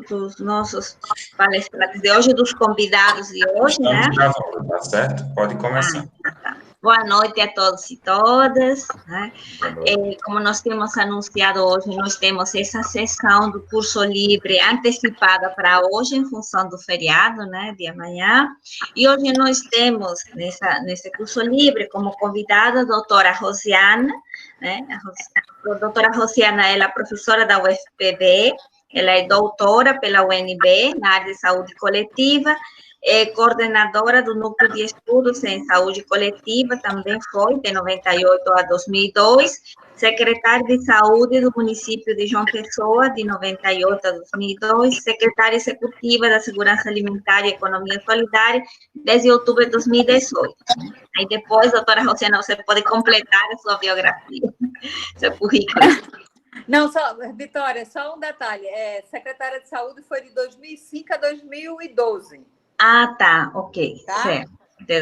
dos nossos palestrantes de hoje, dos convidados de hoje, né? Estamos gravando, tá certo? Pode começar. Tá. Boa noite a todos e todas, né? Como nós temos anunciado hoje, nós temos essa sessão do curso livre antecipada para hoje, em função do feriado, né, de amanhã. E hoje nós temos, nesse curso livre, como convidada, a doutora Rosiana, né? A doutora Rosiana, ela é professora da UFPB, ela é doutora pela UNB, na área de saúde coletiva, é coordenadora do Núcleo de Estudos em Saúde Coletiva, também foi, de 98 a 2002, secretária de Saúde do município de João Pessoa, de 98 a 2002, secretária executiva da Segurança Alimentar e Economia Solidária, desde outubro de 2018. Aí depois, doutora Rosiana, você pode completar a sua biografia, seu currículo. Não, Vitória, só um detalhe, secretária de Saúde foi de 2005 a 2012. Ah, tá, ok, tá? Certo.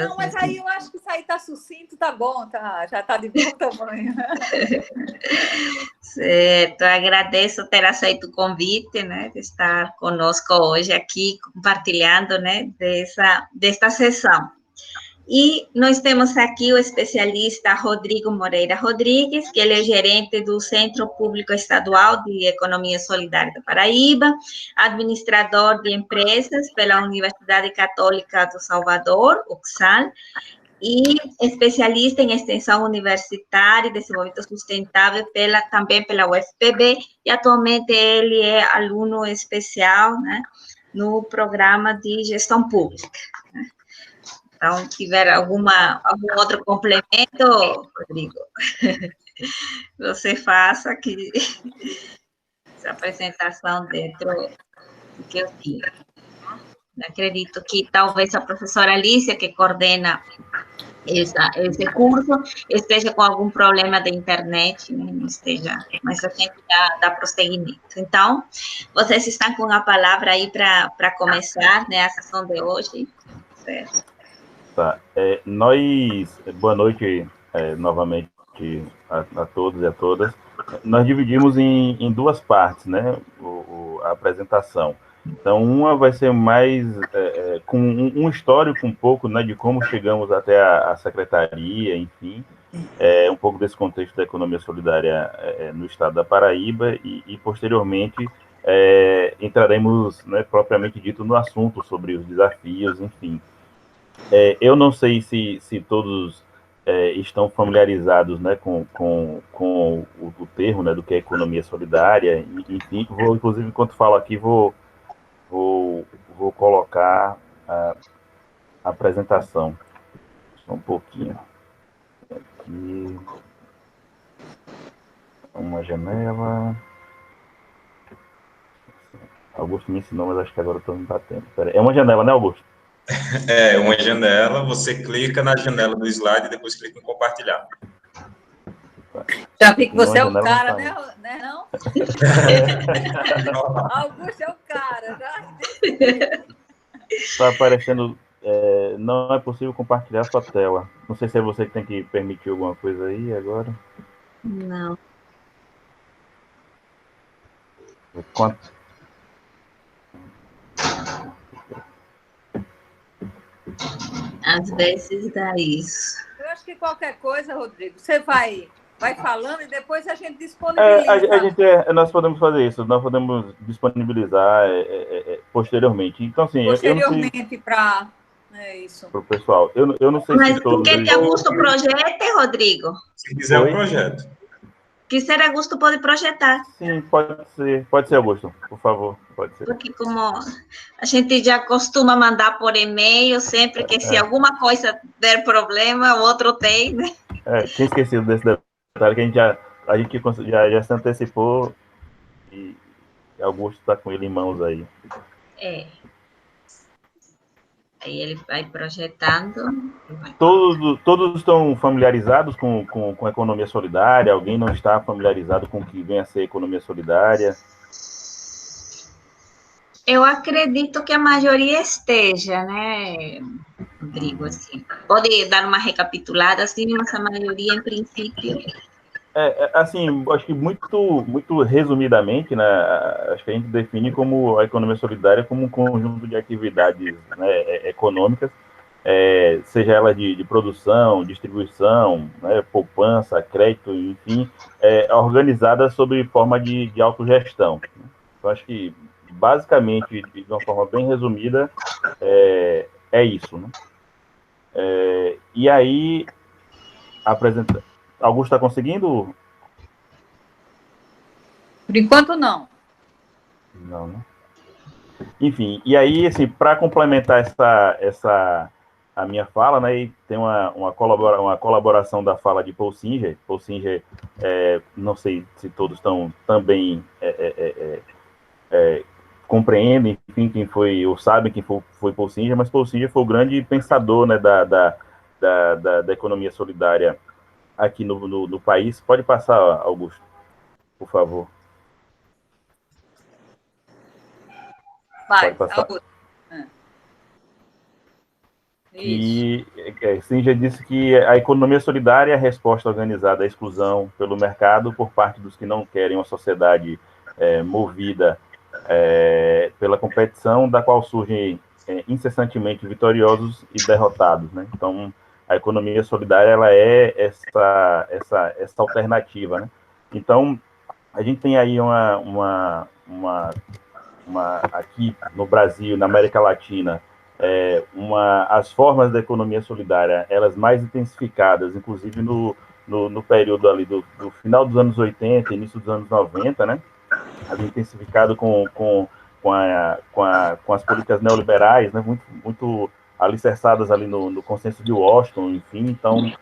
Não, mas aí eu acho que isso aí tá sucinto, tá bom, tá, já tá de bom tamanho. Certo, agradeço ter aceito o convite, né, de estar conosco hoje aqui, compartilhando, né, desta sessão. E nós temos aqui o especialista Rodrigo Moreira Rodrigues, que ele é gerente do Centro Público Estadual de Economia Solidária da Paraíba, administrador de empresas pela Universidade Católica do Salvador, UCSAL, e especialista em extensão universitária e desenvolvimento sustentável também pela UFPB, e atualmente ele é aluno especial, né, no programa de gestão pública, né? Então, se tiver algum outro complemento, Rodrigo, você faça aqui essa apresentação dentro do que eu tinha. Acredito que talvez a professora Alicia, que coordena esse curso, esteja com algum problema de internet, né? Não esteja, mas a gente dá prosseguimento. Então, vocês estão com a palavra aí para começar, né, a sessão de hoje. Certo. Tá. Boa noite novamente a todos e a todas. Nós dividimos em duas partes, né, a apresentação. Então, uma vai ser mais com um histórico um pouco, né, de como chegamos até a secretaria, enfim, um pouco desse contexto da economia solidária no estado da Paraíba e posteriormente, entraremos, né, propriamente dito no assunto sobre os desafios, enfim. Eu não sei se todos estão familiarizados, né, com o termo, né, do que é economia solidária, enfim, inclusive, enquanto falo aqui, vou colocar a apresentação. Só um pouquinho. Aqui. Uma janela. Augusto me ensinou, mas acho que agora eu estou me batendo. Pera aí. É uma janela, né, Augusto? É uma janela, você clica na janela do slide e depois clica em compartilhar. Já vi que você é o cara, né? Não? Augusto é o cara, já. Está aparecendo, não é possível compartilhar sua tela. Não sei se é você que tem que permitir alguma coisa aí agora. Não. Quanto? Às vezes dá isso. Eu acho que qualquer coisa, Rodrigo, você vai falando e depois a gente disponibiliza. Nós podemos fazer isso, nós podemos disponibilizar posteriormente. Então, assim, posteriormente para isso. Para o pessoal. Eu não sei se todos... Quer que Augusto projete, Rodrigo? Se quiser o projeto. Quiser, Augusto pode projetar. Sim, pode ser, Augusto, por favor, pode ser. Porque como a gente já costuma mandar por e-mail, sempre que se alguma coisa der problema, o outro tem, né? Tinha esquecido desse detalhe, que a gente já se antecipou e Augusto está com ele em mãos aí. Aí ele vai projetando. Todos estão familiarizados com a economia solidária? Alguém não está familiarizado com o que vem a ser economia solidária? Eu acredito que a maioria esteja, né, Rodrigo? Assim, pode dar uma recapitulada, assim, mas a maioria, em princípio, Assim, acho que muito resumidamente, né, acho que a gente define como a economia solidária como um conjunto de atividades, né, econômicas, seja ela de produção, distribuição, né, poupança, crédito, enfim, organizada sob forma de autogestão. Então, acho que, basicamente, de uma forma bem resumida, é isso. Né? E aí, apresenta... Augusto está conseguindo? Por enquanto, não. Não, né? Enfim, e aí, assim, para complementar a minha fala, né, e tem uma colaboração da fala de Paul Singer. Paul Singer, não sei se todos estão também compreendem, enfim, quem foi, ou sabem quem foi Paul Singer, mas Paul Singer foi o grande pensador, né, da economia solidária aqui no país. Pode passar, Augusto, por favor. Vai, Pode passar. Augusto. Que Singer disse que a economia solidária é a resposta organizada à exclusão pelo mercado por parte dos que não querem uma sociedade movida pela competição, da qual surgem incessantemente vitoriosos e derrotados. Né? Então, a economia solidária ela é essa alternativa. Né? Então, a gente tem aí aqui no Brasil, na América Latina, as formas da economia solidária, elas mais intensificadas, inclusive no período ali do final dos anos 80, início dos anos 90, né? As intensificado com as políticas neoliberais, né? Muito alicerçadas ali no consenso de Washington, enfim. Então,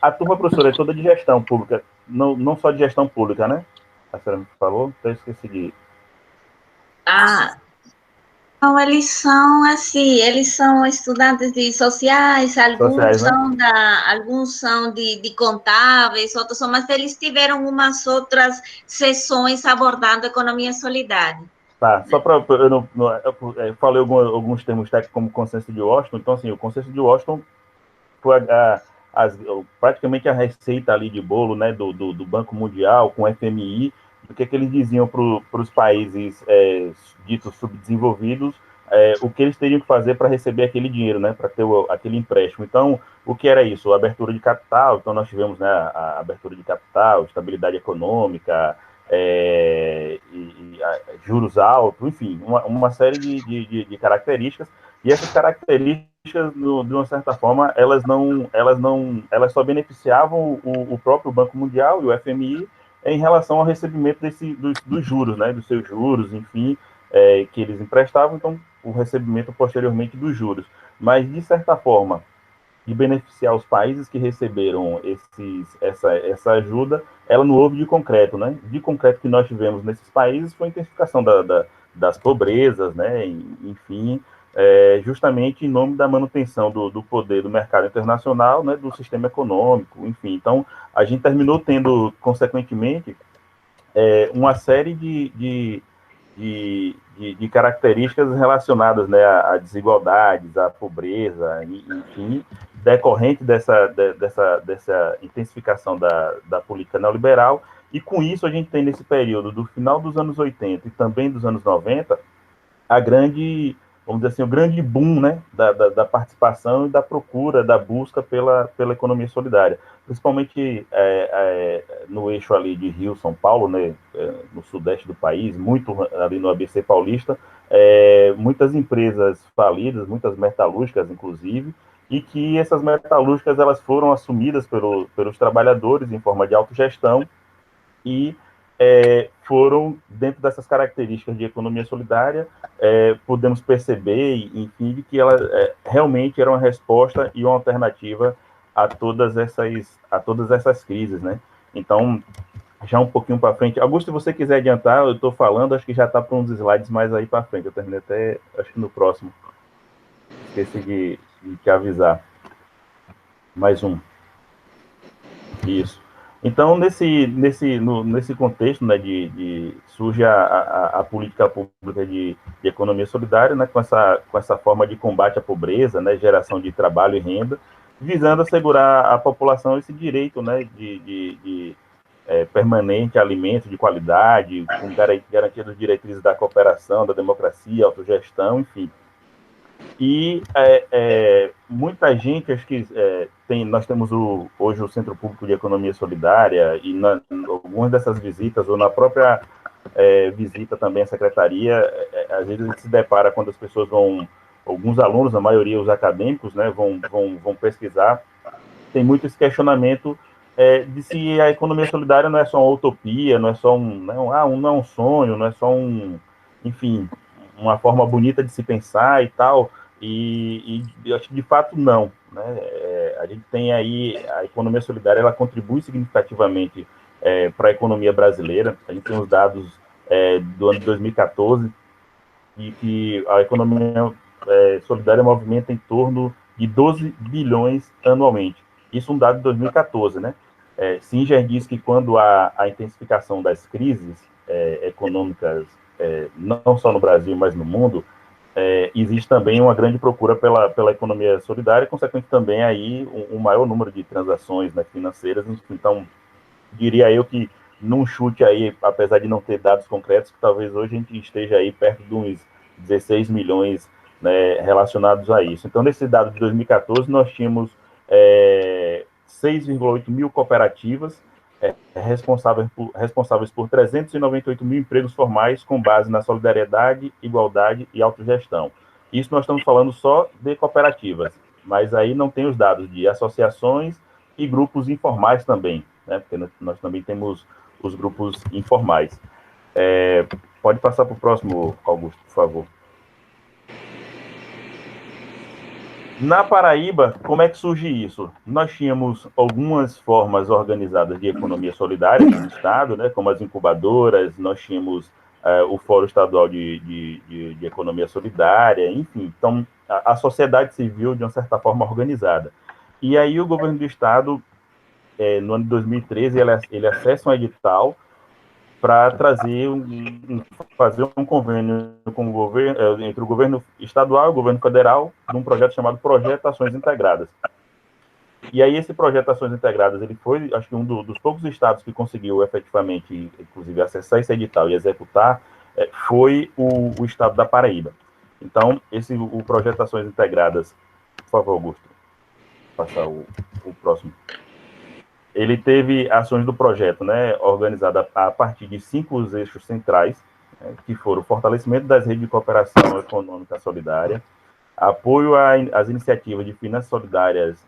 a turma, professora, é toda de gestão pública, não só de gestão pública, né? A senhora me falou, então eu esqueci de... Então, eles são estudantes de sociais, Sociais, né? alguns são de contábeis, outros são, mas eles tiveram umas outras sessões abordando economia solidária. Tá, só para eu falei alguns termos técnicos como consenso de Washington. Então, assim, o consenso de Washington foi praticamente a receita ali de bolo, né, do Banco Mundial com o FMI, do que eles diziam para os países ditos subdesenvolvidos, o que eles teriam que fazer para receber aquele dinheiro, né, para ter aquele empréstimo. Então, o que era isso? A abertura de capital. Então, nós tivemos, né, a abertura de capital, estabilidade econômica, juros altos, enfim, uma série de características. E essas características, de uma certa forma, elas só beneficiavam o próprio Banco Mundial e o FMI em relação ao recebimento dos juros, né, dos seus juros, enfim, que eles emprestavam. Então, o recebimento posteriormente dos juros. Mas, de certa forma, de beneficiar os países que receberam essa ajuda, ela não houve de concreto, né? De concreto que nós tivemos nesses países foi a intensificação das pobrezas, né? Enfim, justamente em nome da manutenção do poder do mercado internacional, né? Do sistema econômico, enfim. Então, a gente terminou tendo, consequentemente, uma série de características relacionadas, né, a desigualdades, à pobreza, enfim, decorrente dessa intensificação da política neoliberal. E com isso a gente tem nesse período do final dos anos 80 e também dos anos 90 vamos dizer assim, o grande boom, né, da participação e da procura, da busca pela economia solidária, principalmente no eixo ali de Rio, São Paulo, né, no sudeste do país, muito ali no ABC Paulista, muitas empresas falidas, muitas metalúrgicas, inclusive, e que essas metalúrgicas elas foram assumidas pelos trabalhadores em forma de autogestão e foram, dentro dessas características de economia solidária, podemos perceber, enfim, que ela realmente era uma resposta e uma alternativa a todas essas crises, né? Então, já um pouquinho para frente. Augusto, se você quiser adiantar, eu estou falando, acho que já está para uns slides mais aí para frente. Eu terminei até, acho que no próximo. Esqueci de te avisar. Mais um. Isso. Então, nesse contexto, né, surge a política pública de economia solidária, né, com essa forma de combate à pobreza, né, geração de trabalho e renda, visando assegurar à população esse direito, né, permanente, alimento de qualidade, com garantia dos diretrizes da cooperação, da democracia, autogestão, enfim. E muita gente, acho que nós temos hoje o Centro Público de Economia Solidária, e algumas dessas visitas, ou na própria visita também à secretaria, às vezes a gente se depara quando as pessoas vão, alguns alunos, a maioria os acadêmicos, né, vão pesquisar, tem muito esse questionamento de se a economia solidária não é só uma utopia, não é só não é um sonho, não é só enfim, uma forma bonita de se pensar e tal, e eu acho que de fato não, né? A gente tem aí, a economia solidária, ela contribui significativamente para a economia brasileira. A gente tem os dados do ano de 2014, e que a economia solidária movimenta em torno de 12 bilhões anualmente. Isso é um dado de 2014, né? Singer diz que quando há a intensificação das crises econômicas, não só no Brasil, mas no mundo, existe também uma grande procura pela economia solidária, e, consequentemente, também aí um maior número de transações, né, financeiras. Então, diria eu que, num chute aí, apesar de não ter dados concretos, que talvez hoje a gente esteja aí perto de uns 16 milhões, né, relacionados a isso. Então, nesse dado de 2014, nós tínhamos 6,8 mil cooperativas responsáveis por 398 mil empregos formais com base na solidariedade, igualdade e autogestão. Isso nós estamos falando só de cooperativas, mas aí não tem os dados de associações e grupos informais também, né? Porque nós também temos os grupos informais. Pode passar para o próximo, Augusto, por favor. Na Paraíba, como é que surge isso? Nós tínhamos algumas formas organizadas de economia solidária no estado, né, como as incubadoras, nós tínhamos o Fórum Estadual de Economia Solidária, enfim. Então, a sociedade civil, de uma certa forma, organizada. E aí o governo do estado, no ano de 2013, ele acessa um edital para fazer um convênio com o governo, entre o governo estadual e o governo federal, num projeto chamado Projeto Ações Integradas. E aí esse Projeto Ações Integradas, ele foi, acho que, um dos poucos estados que conseguiu efetivamente, inclusive, acessar esse edital e executar, foi o estado da Paraíba. Então, o Projeto Ações Integradas, por favor, Augusto, passar o próximo. Ele teve ações do projeto, né, organizada a partir de 5 eixos centrais, né, que foram o fortalecimento das redes de cooperação econômica solidária, apoio às iniciativas de finanças solidárias,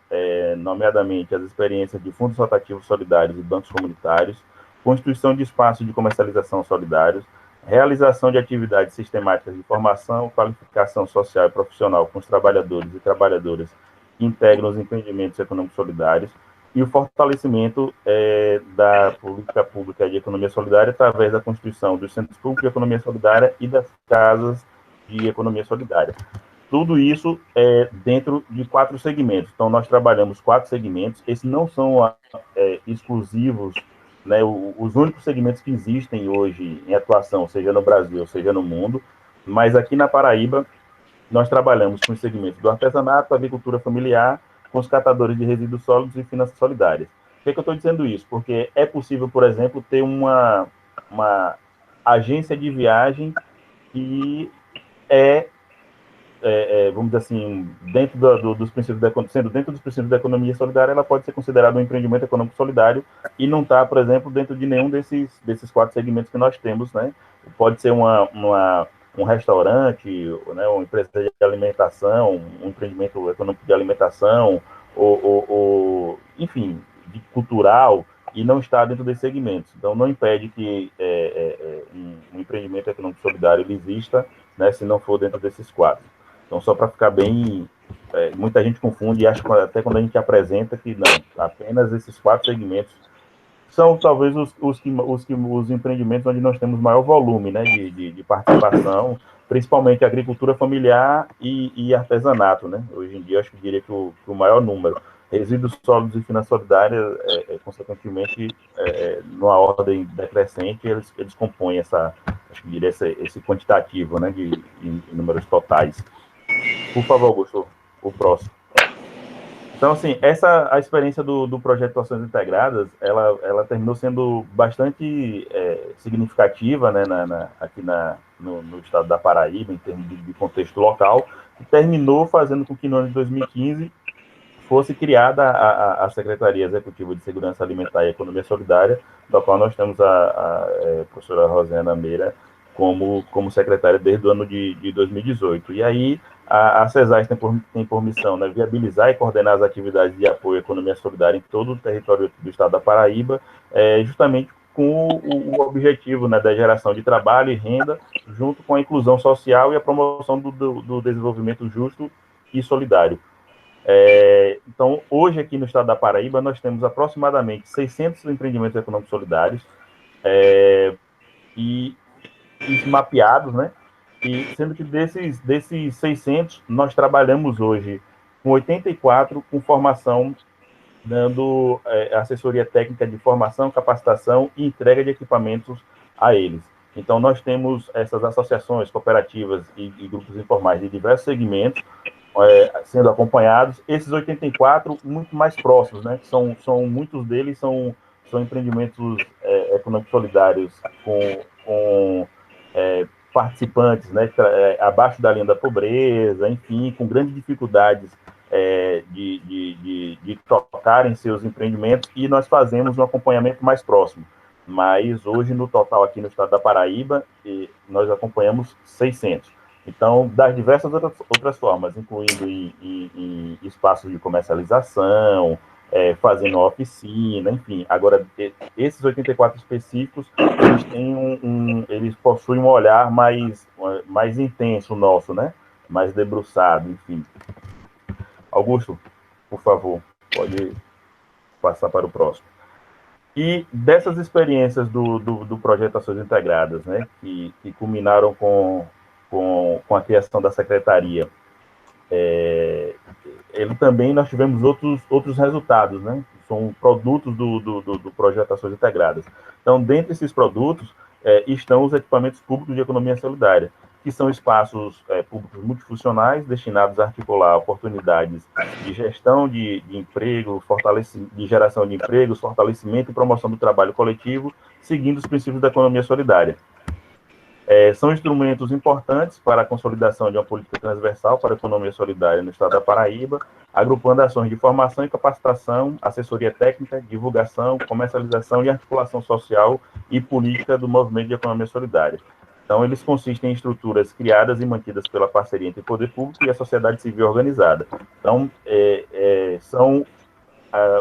nomeadamente as experiências de fundos rotativos solidários e bancos comunitários, constituição de espaços de comercialização solidários, realização de atividades sistemáticas de formação, qualificação social e profissional com os trabalhadores e trabalhadoras que integram os empreendimentos econômicos solidários, e o fortalecimento da política pública de economia solidária através da constituição dos centros públicos de economia solidária e das casas de economia solidária. Tudo isso dentro de 4 segmentos. Então, nós trabalhamos 4 segmentos. Esses não são exclusivos, né, os únicos segmentos que existem hoje em atuação, seja no Brasil, seja no mundo, mas aqui na Paraíba, nós trabalhamos com os segmentos do artesanato, agricultura familiar, com os catadores de resíduos sólidos e finanças solidárias. Por que eu estou dizendo isso? Porque é possível, por exemplo, ter uma agência de viagem que vamos dizer assim, dentro dos princípios da economia solidária, ela pode ser considerada um empreendimento econômico solidário e não está, por exemplo, dentro de nenhum desses 4 segmentos que nós temos, né? Pode ser um restaurante, né, uma empresa de alimentação, um empreendimento econômico de alimentação, enfim, de cultural, e não está dentro desses segmentos. Então, não impede que um empreendimento econômico solidário ele exista, né, se não for dentro desses 4. Então, só para ficar bem... muita gente confunde e acha, até quando a gente apresenta, que não, apenas esses 4 segmentos são talvez os empreendimentos onde nós temos maior volume, né, de participação, principalmente agricultura familiar e artesanato, né? Hoje em dia, acho que diria que o maior número. Resíduos sólidos e finanças solidárias, consequentemente, numa ordem decrescente, eles compõem acho que diria esse quantitativo, né, em números totais. Por favor, Augusto, o próximo. Então, assim, a experiência do projeto Ações Integradas, ela terminou sendo bastante significativa, né, aqui no estado da Paraíba, em termos de contexto local, e terminou fazendo com que no ano de 2015 fosse criada a Secretaria Executiva de Segurança Alimentar e Economia Solidária, da qual nós temos a professora Rosiana Meira como secretária desde o ano de 2018. E aí a CESAS tem por missão, né, viabilizar e coordenar as atividades de apoio à economia solidária em todo o território do estado da Paraíba, justamente com o objetivo, né, da geração de trabalho e renda, junto com a inclusão social e a promoção do desenvolvimento justo e solidário. Então, hoje aqui no estado da Paraíba, nós temos aproximadamente 600 empreendimentos econômicos solidários e mapeados, né? E sendo que desses 600, nós trabalhamos hoje com 84 com formação, dando assessoria técnica de formação, capacitação e entrega de equipamentos a eles. Então, nós temos essas associações, cooperativas e grupos informais de diversos segmentos, sendo acompanhados, esses 84 muito mais próximos, né? Muitos deles são empreendimentos econômicos solidários com participantes, né? Abaixo da linha da pobreza, enfim, com grandes dificuldades de tocarem seus empreendimentos, e nós fazemos um acompanhamento mais próximo. Mas hoje, no total, aqui no estado da Paraíba, nós acompanhamos 600. Então, das diversas outras formas, incluindo em espaços de comercialização, fazendo oficina, enfim. Agora, esses 84 específicos, eles possuem um olhar mais intenso nosso, né? Mais debruçado, enfim. Augusto, por favor, pode passar para o próximo. E dessas experiências do projeto Ações Integradas, né, que culminaram com a criação da secretaria, ele também nós tivemos outros resultados, né? São produtos do projeto Ações Integradas. Então, dentre esses produtos, estão os equipamentos públicos de economia solidária, que são espaços públicos multifuncionais destinados a articular oportunidades de gestão de emprego, de geração de empregos, fortalecimento e promoção do trabalho coletivo, seguindo os princípios da economia solidária. São instrumentos importantes para a consolidação de uma política transversal para a economia solidária no estado da Paraíba, agrupando ações de formação e capacitação, assessoria técnica, divulgação, comercialização e articulação social e política do movimento de economia solidária. Então, eles consistem em estruturas criadas e mantidas pela parceria entre o poder público e a sociedade civil organizada. Então, são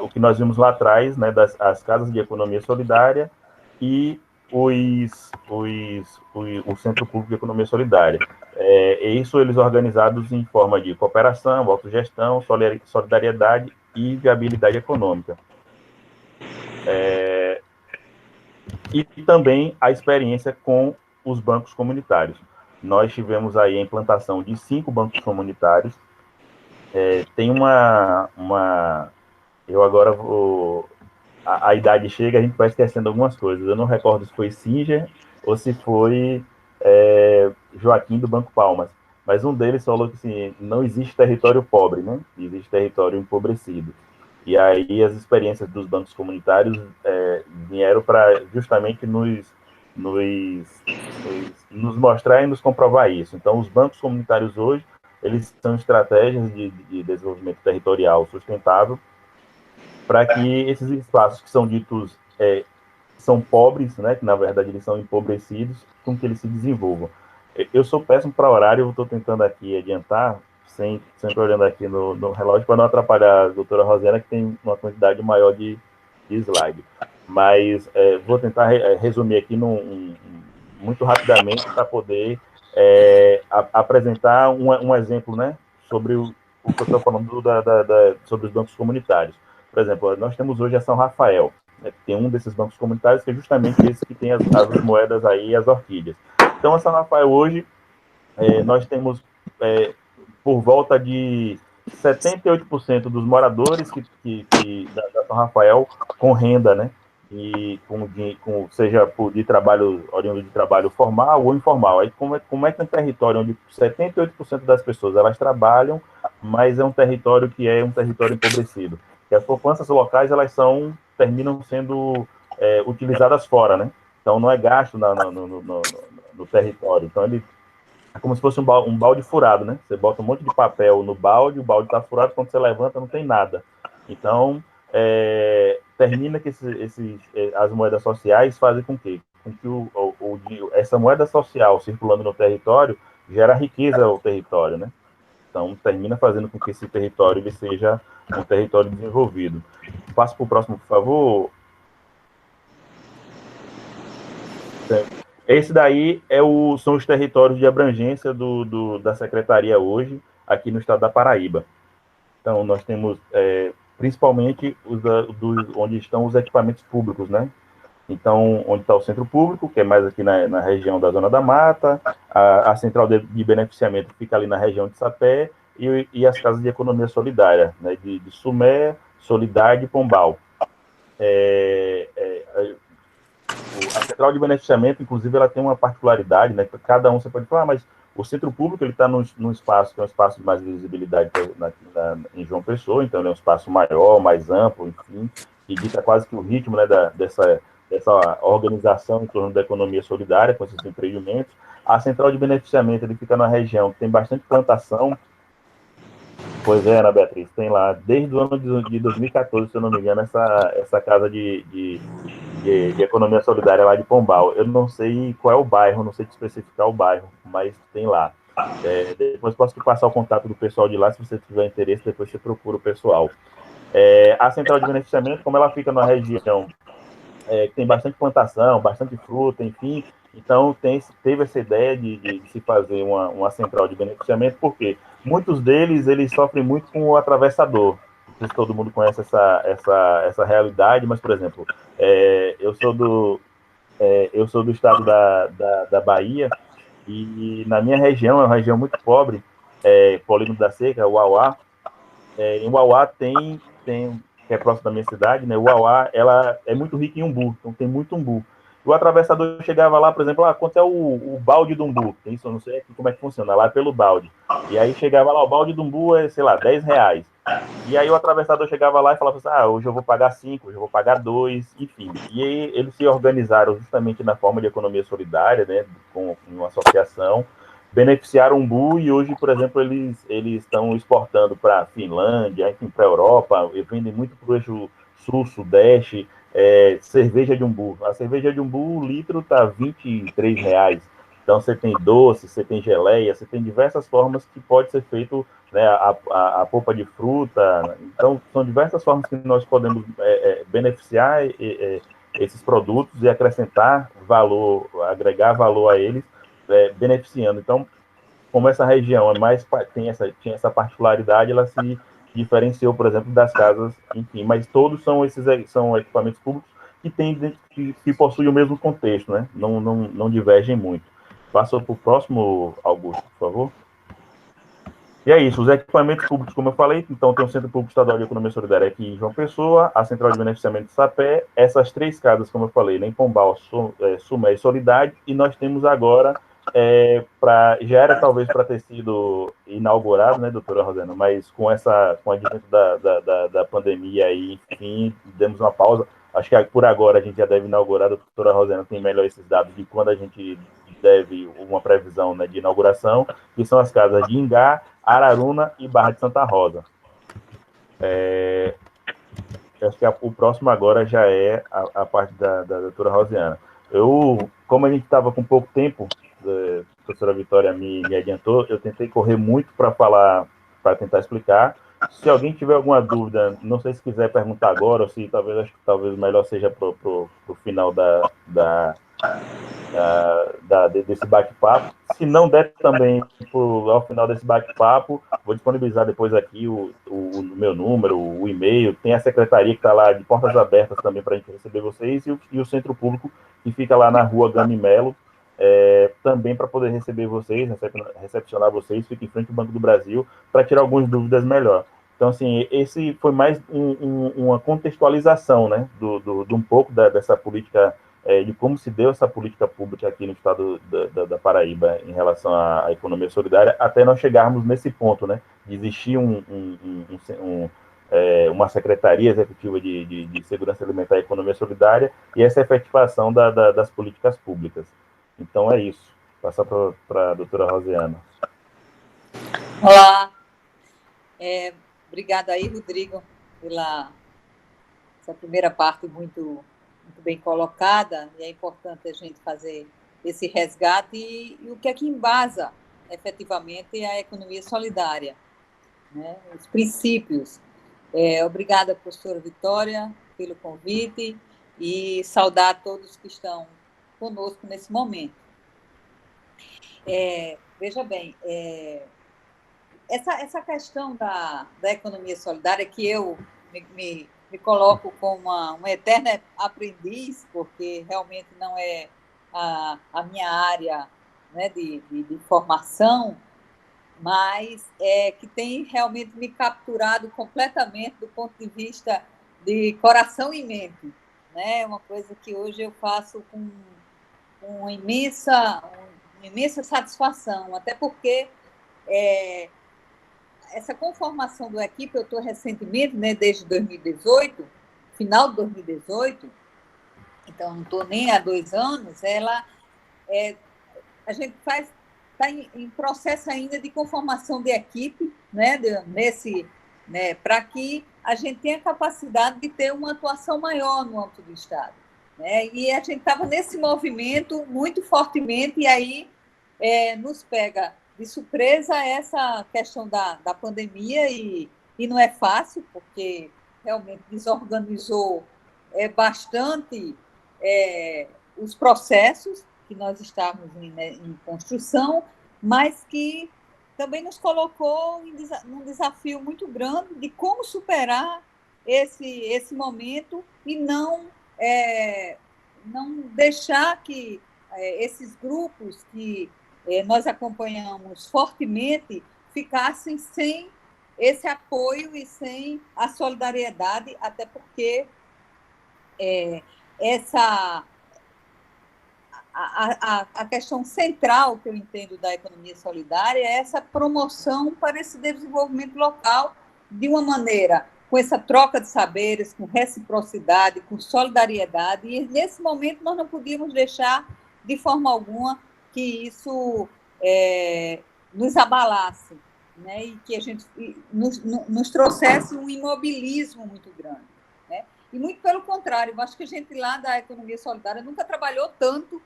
o que nós vimos lá atrás, né, as casas de economia solidária e o Centro Público de Economia Solidária. Isso eles organizados em forma de cooperação, autogestão, solidariedade e viabilidade econômica. E também a experiência com os bancos comunitários. Nós tivemos aí a implantação de 5 bancos comunitários. Tem eu agora vou... A idade chega, a gente vai esquecendo algumas coisas. Eu não recordo se foi Singer ou se foi Joaquim do Banco Palmas. Mas um deles falou que assim, não existe território pobre, né? Existe território empobrecido. E aí as experiências dos bancos comunitários vieram para justamente nos mostrar e nos comprovar isso. Então, os bancos comunitários hoje, eles são estratégias de desenvolvimento territorial sustentável para que esses espaços que são ditos são pobres, né, que na verdade eles são empobrecidos, com que eles se desenvolvam. Eu sou péssimo para horário, eu estou tentando aqui adiantar, sempre olhando aqui no relógio, para não atrapalhar a doutora Rosiana, que tem uma quantidade maior de slide. Mas vou tentar resumir aqui muito rapidamente para poder apresentar um exemplo, né, sobre o que eu estou falando sobre os bancos comunitários. Por exemplo, nós temos hoje a São Rafael, né, que tem um desses bancos comunitários, que é justamente esse que tem as moedas aí, as orquídeas. Então, a São Rafael hoje, nós temos por volta de 78% dos moradores da São Rafael com renda, né? E seja de trabalho, oriundo de trabalho formal ou informal. Aí, como é que é um território onde 78% das pessoas elas trabalham, mas é um território que é um território empobrecido. E as poupanças locais, elas terminam sendo utilizadas fora, né? Então, não é gasto no território. Então, ele é como se fosse um balde furado, né? Você bota um monte de papel no balde, o balde está furado, quando você levanta não tem nada. Então, termina que as moedas sociais fazem com que essa moeda social circulando no território gera riqueza ao território, né? Então, termina fazendo com que esse território ele seja um território desenvolvido. Passo para o próximo, por favor. Esse daí são os territórios de abrangência da Secretaria hoje, aqui no estado da Paraíba. Então, nós temos principalmente onde estão os equipamentos públicos, né? Então, onde está o centro público, que é mais aqui na região da Zona da Mata, a central de beneficiamento fica ali na região de Sapé, e as casas de economia solidária, né? De Sumé, Solidade e Pombal. A central de beneficiamento, inclusive, ela tem uma particularidade, né? Cada você pode falar, mas o centro público ele está num espaço que é um espaço de mais visibilidade em João Pessoa, então ele é um espaço maior, mais amplo, enfim, que dita quase que o ritmo, né, dessa organização em torno da economia solidária com esses empreendimentos. A central de beneficiamento ele fica na região que tem bastante plantação. Pois é, Ana Beatriz, tem lá, desde o ano de 2014, se eu não me engano, essa casa de economia solidária lá de Pombal. Eu não sei qual é o bairro, não sei te especificar o bairro, mas tem lá. Depois posso te passar o contato do pessoal de lá, se você tiver interesse, depois você procura o pessoal. A central de beneficiamento, como ela fica numa região que tem bastante plantação, bastante fruta, enfim, então teve essa ideia de se fazer uma central de beneficiamento, porque muitos deles sofrem muito com o atravessador. Não sei se todo mundo conhece essa realidade, mas, por exemplo, eu sou do estado da Bahia, e na minha região, é uma região muito pobre, Polígono da Seca, Uauá. Em Uauá tem que é próximo da minha cidade, né? Uauá, ela é muito rica em umbu, então tem muito umbu. O atravessador chegava lá, por exemplo, quanto é o balde do umbu? Isso eu não sei como é que funciona, lá pelo balde. E aí chegava lá, o balde do umbu é, sei lá, R$10. E aí o atravessador chegava lá e falava assim, hoje eu vou pagar 5, hoje eu vou pagar 2, enfim. E aí eles se organizaram justamente na forma de economia solidária, né, com uma associação, beneficiaram o umbu e hoje, por exemplo, eles estão exportando para a Finlândia, enfim, para a Europa, e vendem muito para o eixo sul-sudeste, cerveja de umbu. A cerveja de umbu, o litro está R$23. Então, você tem doce, você tem geleia, você tem diversas formas que pode ser feito, né, a polpa de fruta. Então, são diversas formas que nós podemos beneficiar esses produtos e acrescentar valor, agregar valor a eles, beneficiando. Então, como essa região tinha essa particularidade, ela se diferenciou, por exemplo, das casas, enfim, mas todos são equipamentos públicos que possuem o mesmo contexto, né? Não divergem muito. Passa para o próximo, Augusto, por favor. E é isso, os equipamentos públicos, como eu falei, então tem o Centro Público Estadual de Economia Solidária aqui em João Pessoa, a Central de Beneficiamento de Sapé, essas 3 casas, como eu falei, em Pombal, Sumé e Solidade, e nós temos agora, já era talvez para ter sido inaugurado, né, doutora Rosana, mas com o advento da pandemia aí, enfim, demos uma pausa. Acho que por agora a gente já deve inaugurar, a doutora Rosana tem melhor esses dados de quando a gente deve uma previsão, né, de inauguração, que são as casas de Ingá, Araruna e Barra de Santa Rosa. Acho que o próximo agora já é a parte da doutora Rosiana. Como a gente estava com pouco tempo, a professora Vitória me adiantou, eu tentei correr muito para falar, para tentar explicar. Se alguém tiver alguma dúvida, não sei se quiser perguntar agora, ou se acho que talvez melhor seja para o final desse bate-papo. Se não der também ao final desse bate-papo, vou disponibilizar depois aqui o meu número, o e-mail, tem a secretaria que está lá de portas abertas também para a gente receber vocês, e o centro público que fica lá na rua Gami Melo, também para poder receber vocês, recepcionar vocês, fica em frente ao Banco do Brasil, para tirar algumas dúvidas melhor. Então, assim, esse foi mais uma contextualização, né, de um pouco dessa política de como se deu essa política pública aqui no estado da Paraíba em relação à economia solidária, até nós chegarmos nesse ponto, né, de existir uma Secretaria Executiva de Segurança Alimentar e Economia Solidária e essa efetivação das políticas públicas. Então, é isso. Passar para a doutora Rosiana. Olá. Obrigada aí, Rodrigo, pela essa primeira parte muito bem colocada, e é importante a gente fazer esse resgate e o que é que embasa efetivamente a economia solidária, né? Os princípios. Obrigada, professora Vitória, pelo convite e saudar a todos que estão conosco nesse momento. Veja bem, essa questão da economia solidária, que eu me coloco como uma eterna aprendiz, porque realmente não é a minha área, né, de formação, mas que tem realmente me capturado completamente do ponto de vista de coração e mente, né? Uma coisa que hoje eu faço com uma imensa satisfação, até porque essa conformação do equipe, eu estou recentemente, né, desde 2018, final de 2018, então não estou nem há 2 anos, a gente está em processo ainda de conformação de equipe, né, para que a gente tenha capacidade de ter uma atuação maior no âmbito do Estado, né? E a gente estava nesse movimento muito fortemente, e aí nos pega de surpresa essa questão da pandemia, e não é fácil, porque realmente desorganizou bastante os processos que nós estávamos em construção, mas que também nos colocou num desafio muito grande de como superar esse momento e não deixar que esses grupos que nós acompanhamos fortemente ficassem sem esse apoio e sem a solidariedade, até porque a questão central que eu entendo da economia solidária é essa promoção para esse desenvolvimento local de uma maneira, com essa troca de saberes, com reciprocidade, com solidariedade, e nesse momento nós não podíamos deixar de forma alguma que isso nos abalasse, né? E que a gente nos trouxesse um imobilismo muito grande, né? E muito pelo contrário, eu acho que a gente lá da economia solidária nunca trabalhou tanto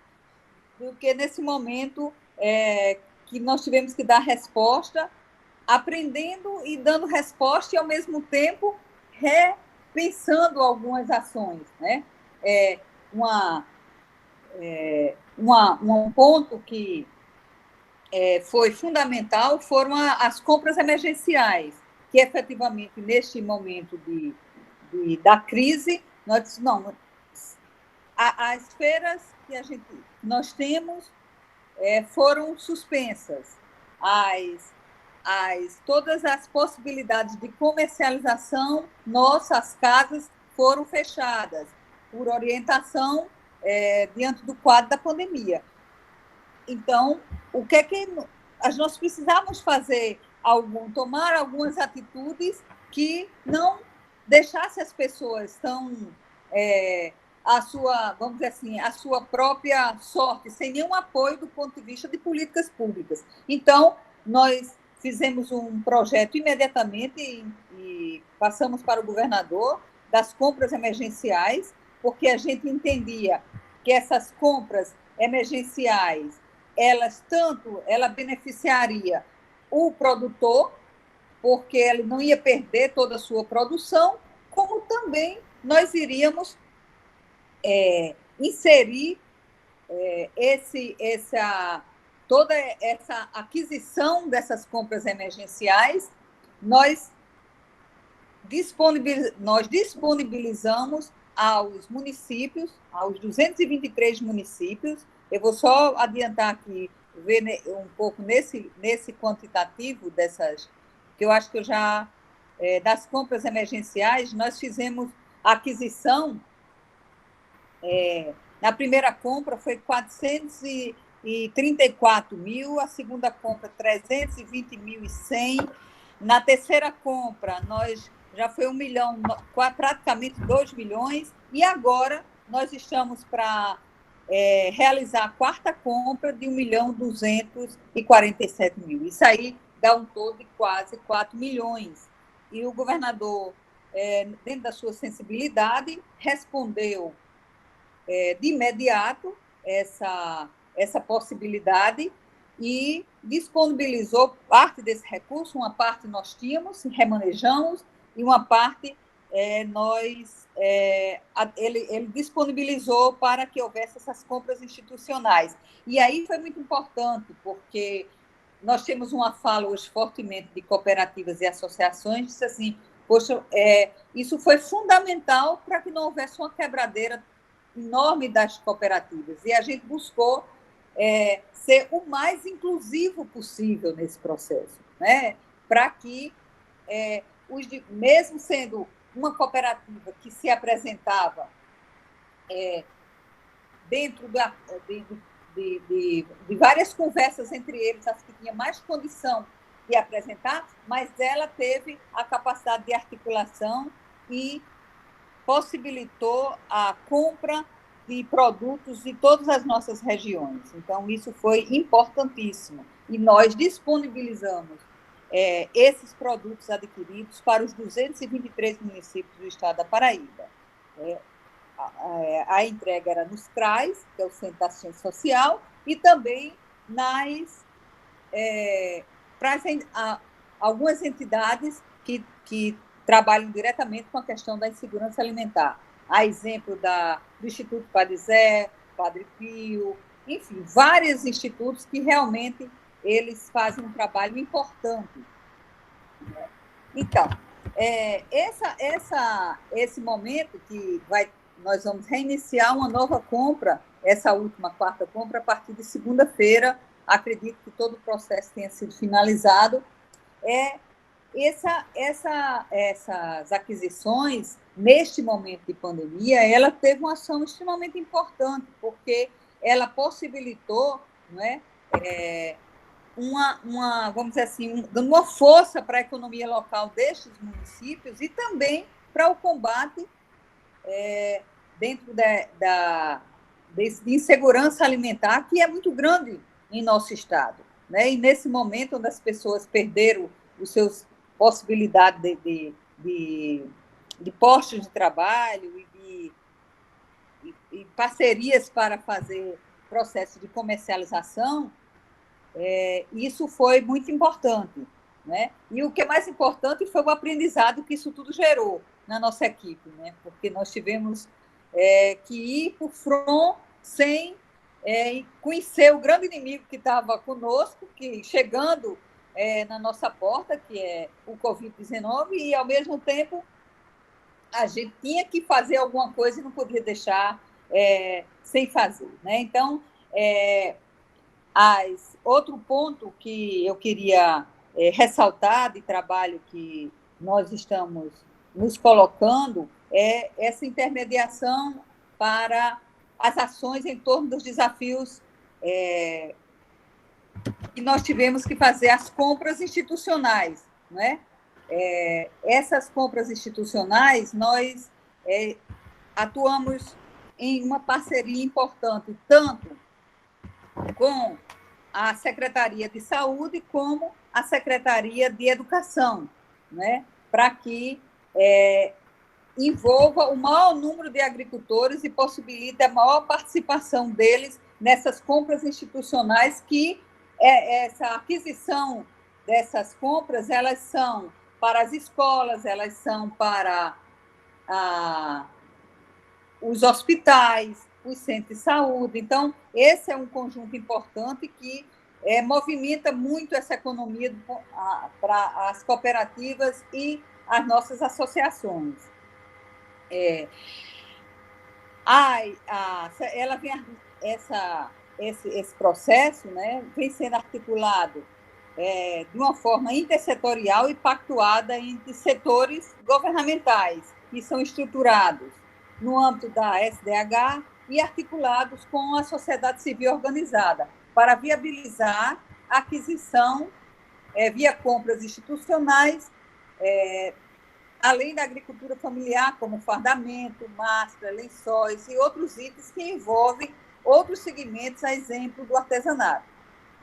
do que nesse momento que nós tivemos que dar resposta, aprendendo e dando resposta, e ao mesmo tempo repensando algumas ações, né? Um ponto que foi fundamental foram as compras emergenciais, que efetivamente, neste momento da crise, nós dissemos, não, as feiras que nós temos foram suspensas, todas as possibilidades de comercialização, nossas casas foram fechadas por orientação diante do quadro da pandemia. Então, o que é que nós precisávamos fazer? Tomar algumas atitudes que não deixasse as pessoas tão vamos dizer assim, a sua própria sorte, sem nenhum apoio do ponto de vista de políticas públicas. Então, nós fizemos um projeto imediatamente e passamos para o governador das compras emergenciais, porque a gente entendia que essas compras emergenciais, ela beneficiaria o produtor, porque ele não ia perder toda a sua produção, como também nós iríamos inserir toda essa aquisição dessas compras emergenciais, nós disponibilizamos aos municípios, aos 223 municípios. Eu vou só adiantar aqui, ver um pouco nesse quantitativo que eu acho que das compras emergenciais, nós fizemos a aquisição Na primeira compra foi 434 mil, a segunda compra 320.100. Na terceira compra, nós já foi 1 milhão, praticamente 2 milhões, e agora nós estamos para realizar a quarta compra de 1.247.000. Isso aí dá um todo de quase 4 milhões. E o governador, dentro da sua sensibilidade, respondeu de imediato essa possibilidade e disponibilizou parte desse recurso. Uma parte nós tínhamos, remanejamos, e uma parte ele disponibilizou para que houvesse essas compras institucionais. E aí foi muito importante, porque nós temos uma fala hoje fortemente de cooperativas e associações, disse assim, poxa, isso foi fundamental para que não houvesse uma quebradeira enorme das cooperativas, e a gente buscou ser o mais inclusivo possível nesse processo, né? Para que, mesmo sendo uma cooperativa que se apresentava dentro de várias conversas entre eles, as que tinha mais condição de apresentar, mas ela teve a capacidade de articulação e possibilitou a compra de produtos de todas as nossas regiões. Então, isso foi importantíssimo. E nós disponibilizamos esses produtos adquiridos para os 223 municípios do estado da Paraíba. A entrega era nos CRAs, que é o Centro de Assistência Social, e também para algumas entidades que trabalham diretamente com a questão da insegurança alimentar. A exemplo do Instituto Padre Zé, Padre Pio, enfim, vários institutos que realmente eles fazem um trabalho importante. Então, esse momento que nós vamos reiniciar uma nova compra, essa última quarta compra, a partir de segunda-feira, acredito que todo o processo tenha sido finalizado. Essas aquisições, neste momento de pandemia, ela teve uma ação extremamente importante, porque ela possibilitou, não é, vamos dizer assim, dando uma força para a economia local destes municípios e também para o combate dentro de insegurança alimentar, que é muito grande em nosso estado, né? E nesse momento onde as pessoas perderam os seus possibilidades de postos de trabalho e parcerias para fazer processo de comercialização, isso foi muito importante, né? E o que é mais importante foi o aprendizado que isso tudo gerou na nossa equipe, né? Porque nós tivemos que ir por front sem conhecer o grande inimigo que estava conosco, que chegando na nossa porta, que é o Covid-19, e, ao mesmo tempo, a gente tinha que fazer alguma coisa e não podia deixar sem fazer, né? Então, outro ponto que eu queria ressaltar de trabalho que nós estamos nos colocando é essa intermediação para as ações em torno dos desafios que nós tivemos que fazer, as compras institucionais, não é? Essas compras institucionais, nós atuamos em uma parceria importante, tanto com a Secretaria de Saúde como a Secretaria de Educação, né? Para que envolva o maior número de agricultores e possibilite a maior participação deles nessas compras institucionais, que essa aquisição dessas compras, elas são para as escolas, elas são para os hospitais, os centros de saúde. Então, esse é um conjunto importante que movimenta muito essa economia para as cooperativas e as nossas associações. Esse processo, né, vem sendo articulado de uma forma intersetorial e pactuada entre setores governamentais, que são estruturados no âmbito da SDH, e articulados com a sociedade civil organizada, para viabilizar a aquisição via compras institucionais, além da agricultura familiar, como fardamento, máscara, lençóis e outros itens que envolvem outros segmentos, a exemplo do artesanato.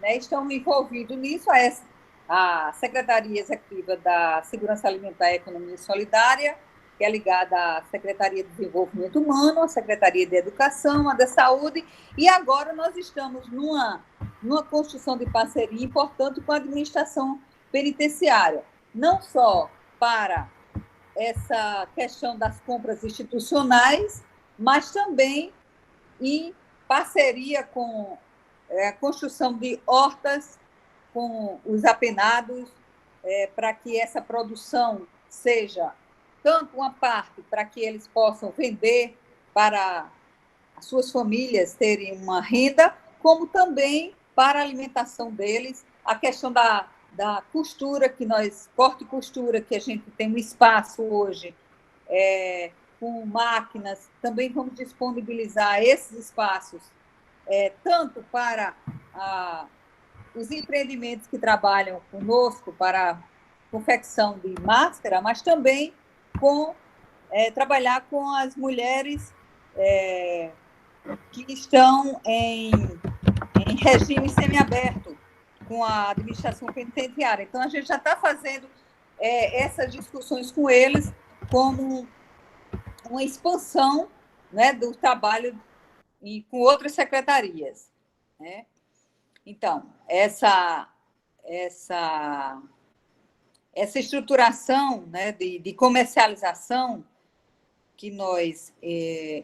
Estão envolvidos nisso a Secretaria Executiva da Segurança Alimentar e Economia Solidária, que é ligada à Secretaria de Desenvolvimento Humano, à Secretaria de Educação, à da Saúde, e agora nós estamos numa construção de parceria importante com a administração penitenciária, não só para essa questão das compras institucionais, mas também em parceria com a construção de hortas com os apenados, para que essa produção seja tanto uma parte para que eles possam vender para as suas famílias terem uma renda, como também para a alimentação deles, a questão da costura, corte e costura, que a gente tem um espaço hoje com máquinas, também vamos disponibilizar esses espaços, tanto para os empreendimentos que trabalham conosco para a confecção de máscara, mas também trabalhar com as mulheres que estão em regime semiaberto com a administração penitenciária. Então, a gente já está fazendo essas discussões com eles como uma expansão, do trabalho com outras secretarias. Então, essa estruturação de comercialização que nós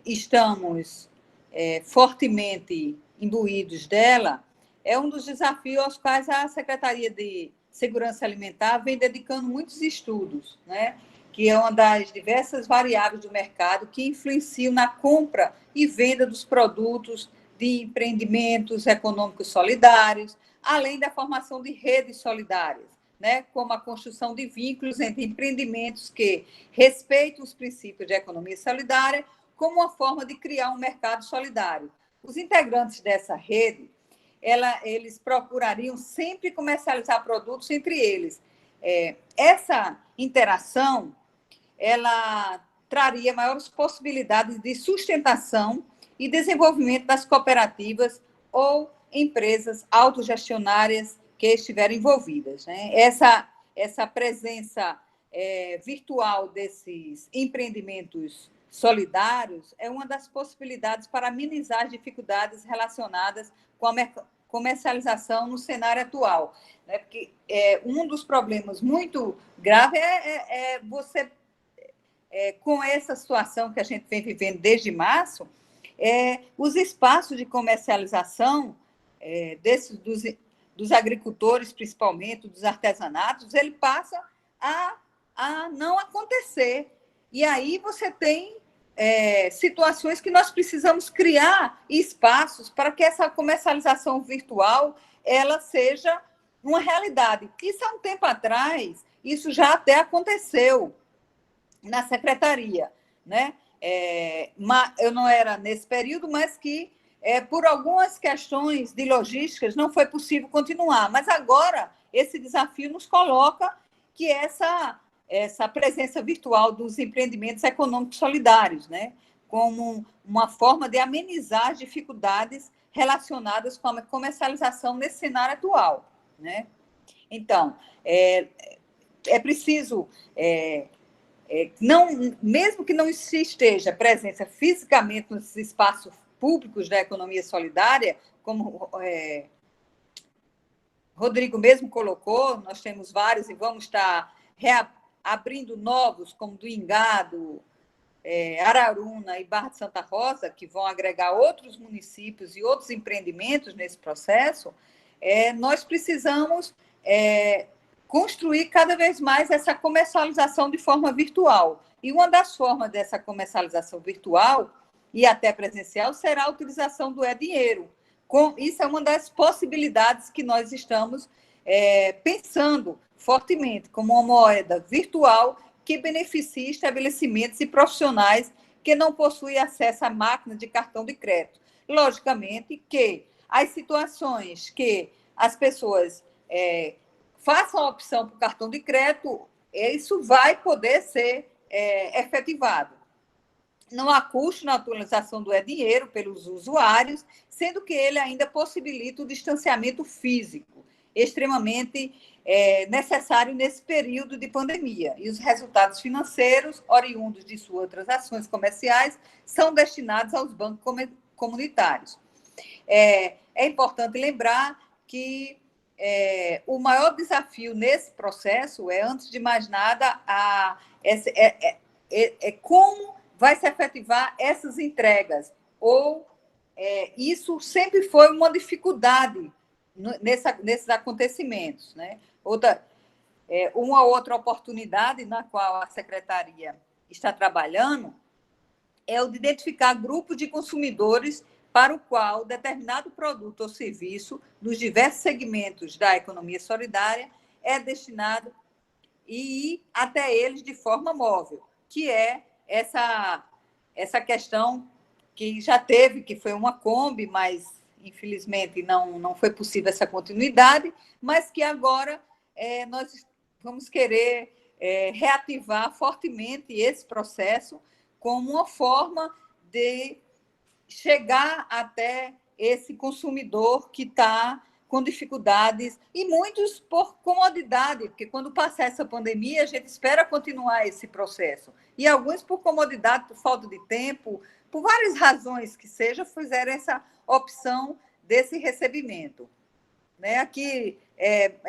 estamos fortemente imbuídos dela é um dos desafios aos quais a Secretaria de Segurança Alimentar vem dedicando muitos estudos, que é uma das diversas variáveis do mercado que influenciam na compra e venda dos produtos de empreendimentos econômicos solidários, além da formação de redes solidárias, como a construção de vínculos entre empreendimentos que respeitam os princípios de economia solidária, como uma forma de criar um mercado solidário. Os integrantes dessa rede, eles procurariam sempre comercializar produtos entre eles. Essa interação, ela traria maiores possibilidades de sustentação e desenvolvimento das cooperativas ou empresas autogestionárias que estiverem envolvidas. Essa presença virtual desses empreendimentos solidários é uma das possibilidades para amenizar as dificuldades relacionadas com a comercialização no cenário atual. Porque um dos problemas muito graves é você, com essa situação que a gente vem vivendo desde março, os espaços de comercialização dos agricultores, principalmente, dos artesanatos, ele passa a não acontecer. E aí você tem situações que nós precisamos criar espaços para que essa comercialização virtual ela seja uma realidade. Isso há um tempo atrás, isso já até aconteceu na secretaria, eu não era nesse período, mas que por algumas questões de logísticas não foi possível continuar. Mas agora esse desafio nos coloca que essa presença virtual dos empreendimentos econômicos solidários, como uma forma de amenizar as dificuldades relacionadas com a comercialização nesse cenário atual. Então, é preciso, mesmo que não se esteja presença fisicamente nos espaços públicos da economia solidária, como Rodrigo mesmo colocou, nós temos vários e vamos estar abrindo novos, como do Ingado, Araruna e Barra de Santa Rosa, que vão agregar outros municípios e outros empreendimentos nesse processo. Nós precisamos construir cada vez mais essa comercialização de forma virtual. E uma das formas dessa comercialização virtual e até presencial será a utilização do e-dinheiro. Isso é uma das possibilidades que nós estamos pensando fortemente, como uma moeda virtual que beneficie estabelecimentos e profissionais que não possui acesso à máquina de cartão de crédito. Logicamente que as situações que as pessoas façam a opção por cartão de crédito, isso vai poder ser efetivado. Não há custo na atualização do e-dinheiro pelos usuários, sendo que ele ainda possibilita o distanciamento físico, extremamente necessário nesse período de pandemia. E os resultados financeiros, oriundos de suas transações comerciais, são destinados aos bancos comunitários. É importante lembrar que o maior desafio nesse processo antes de mais nada, como vai se efetivar essas entregas. Isso sempre foi uma dificuldade nesses acontecimentos, né? Uma outra oportunidade na qual a Secretaria está trabalhando é o de identificar grupos de consumidores para o qual determinado produto ou serviço, nos diversos segmentos da economia solidária, é destinado e ir até eles de forma móvel, que é essa questão que já teve, que foi uma Kombi, mas, infelizmente, não foi possível essa continuidade, mas que agora nós vamos querer reativar fortemente esse processo como uma forma de chegar até esse consumidor que está com dificuldades, e muitos por comodidade, porque quando passar essa pandemia, a gente espera continuar esse processo. E alguns por comodidade, por falta de tempo, por várias razões que seja, fizeram essa opção desse recebimento. Né? Aqui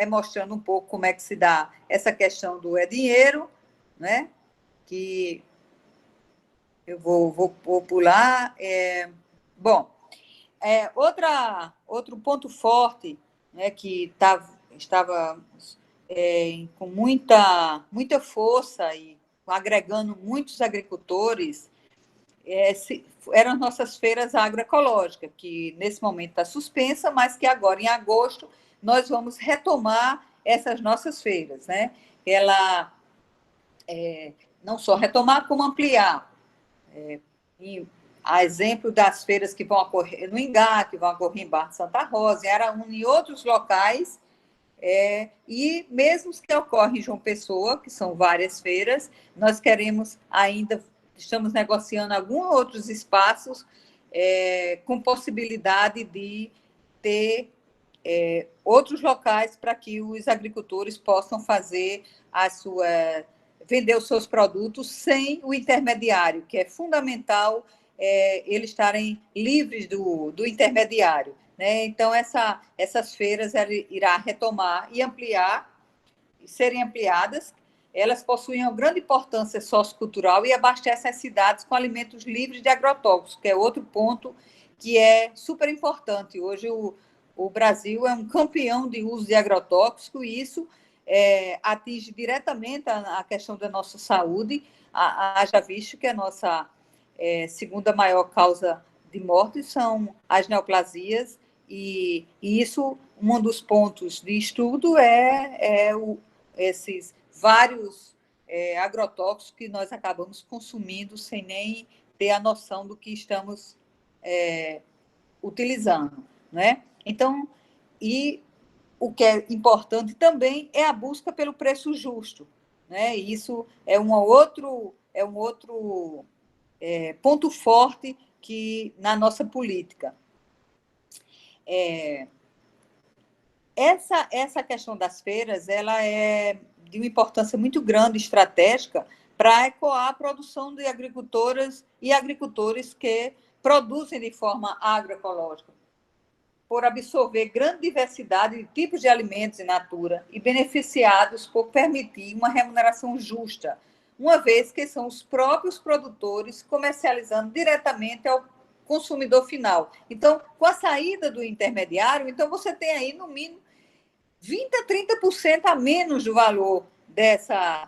mostrando um pouco como é que se dá essa questão do e-dinheiro, né? Que eu vou pular. Outro ponto forte, né, que estava com muita força e agregando muitos agricultores, eram as nossas feiras agroecológicas, que nesse momento está suspensa, mas que agora, em agosto, nós vamos retomar essas nossas feiras. Né? Ela não só retomar, como ampliar. A exemplo das feiras que vão ocorrer no Ingá, que vão ocorrer em Barra de Santa Rosa, em Araúna e outros locais, e mesmo que ocorrem em João Pessoa, que são várias feiras, nós queremos ainda, estamos negociando alguns outros espaços com possibilidade de ter outros locais para que os agricultores possam fazer vender os seus produtos sem o intermediário, que é fundamental eles estarem livres do intermediário. Né? Então, essas feiras irá retomar e ampliar, serem ampliadas. Elas possuem uma grande importância sociocultural e abastecem as cidades com alimentos livres de agrotóxicos, que é outro ponto que é super importante. Hoje, o Brasil é um campeão de uso de agrotóxico e isso atinge diretamente a questão da nossa saúde, haja visto que a nossa segunda maior causa de morte são as neoplasias, e isso, um dos pontos de estudo esses vários agrotóxicos que nós acabamos consumindo sem nem ter a noção do que estamos utilizando. Né? Então, o que é importante também é a busca pelo preço justo. Né? E isso é um outro ponto forte na nossa política. Essa questão das feiras ela é de uma importância muito grande, estratégica, para ecoar a produção de agricultoras e agricultores que produzem de forma agroecológica, por absorver grande diversidade de tipos de alimentos in natura e beneficiados por permitir uma remuneração justa, uma vez que são os próprios produtores comercializando diretamente ao consumidor final. Então, com a saída do intermediário, então você tem aí, no mínimo, 20% a 30% a menos do valor dessa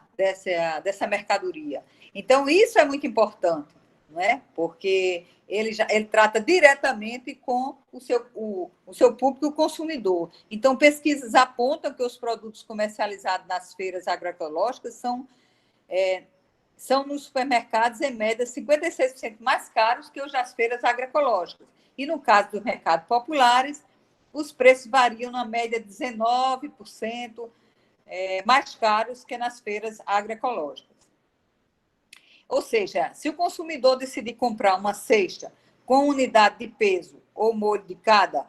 mercadoria. Então, isso é muito importante, não é? Porque ele trata diretamente com o seu público consumidor. Então, pesquisas apontam que os produtos comercializados nas feiras agroecológicas são são nos supermercados, em média, 56% mais caros que os das feiras agroecológicas. E, no caso dos mercados populares, os preços variam na média 19% mais caros que nas feiras agroecológicas. Ou seja, se o consumidor decidir comprar uma cesta com unidade de peso ou molho de cada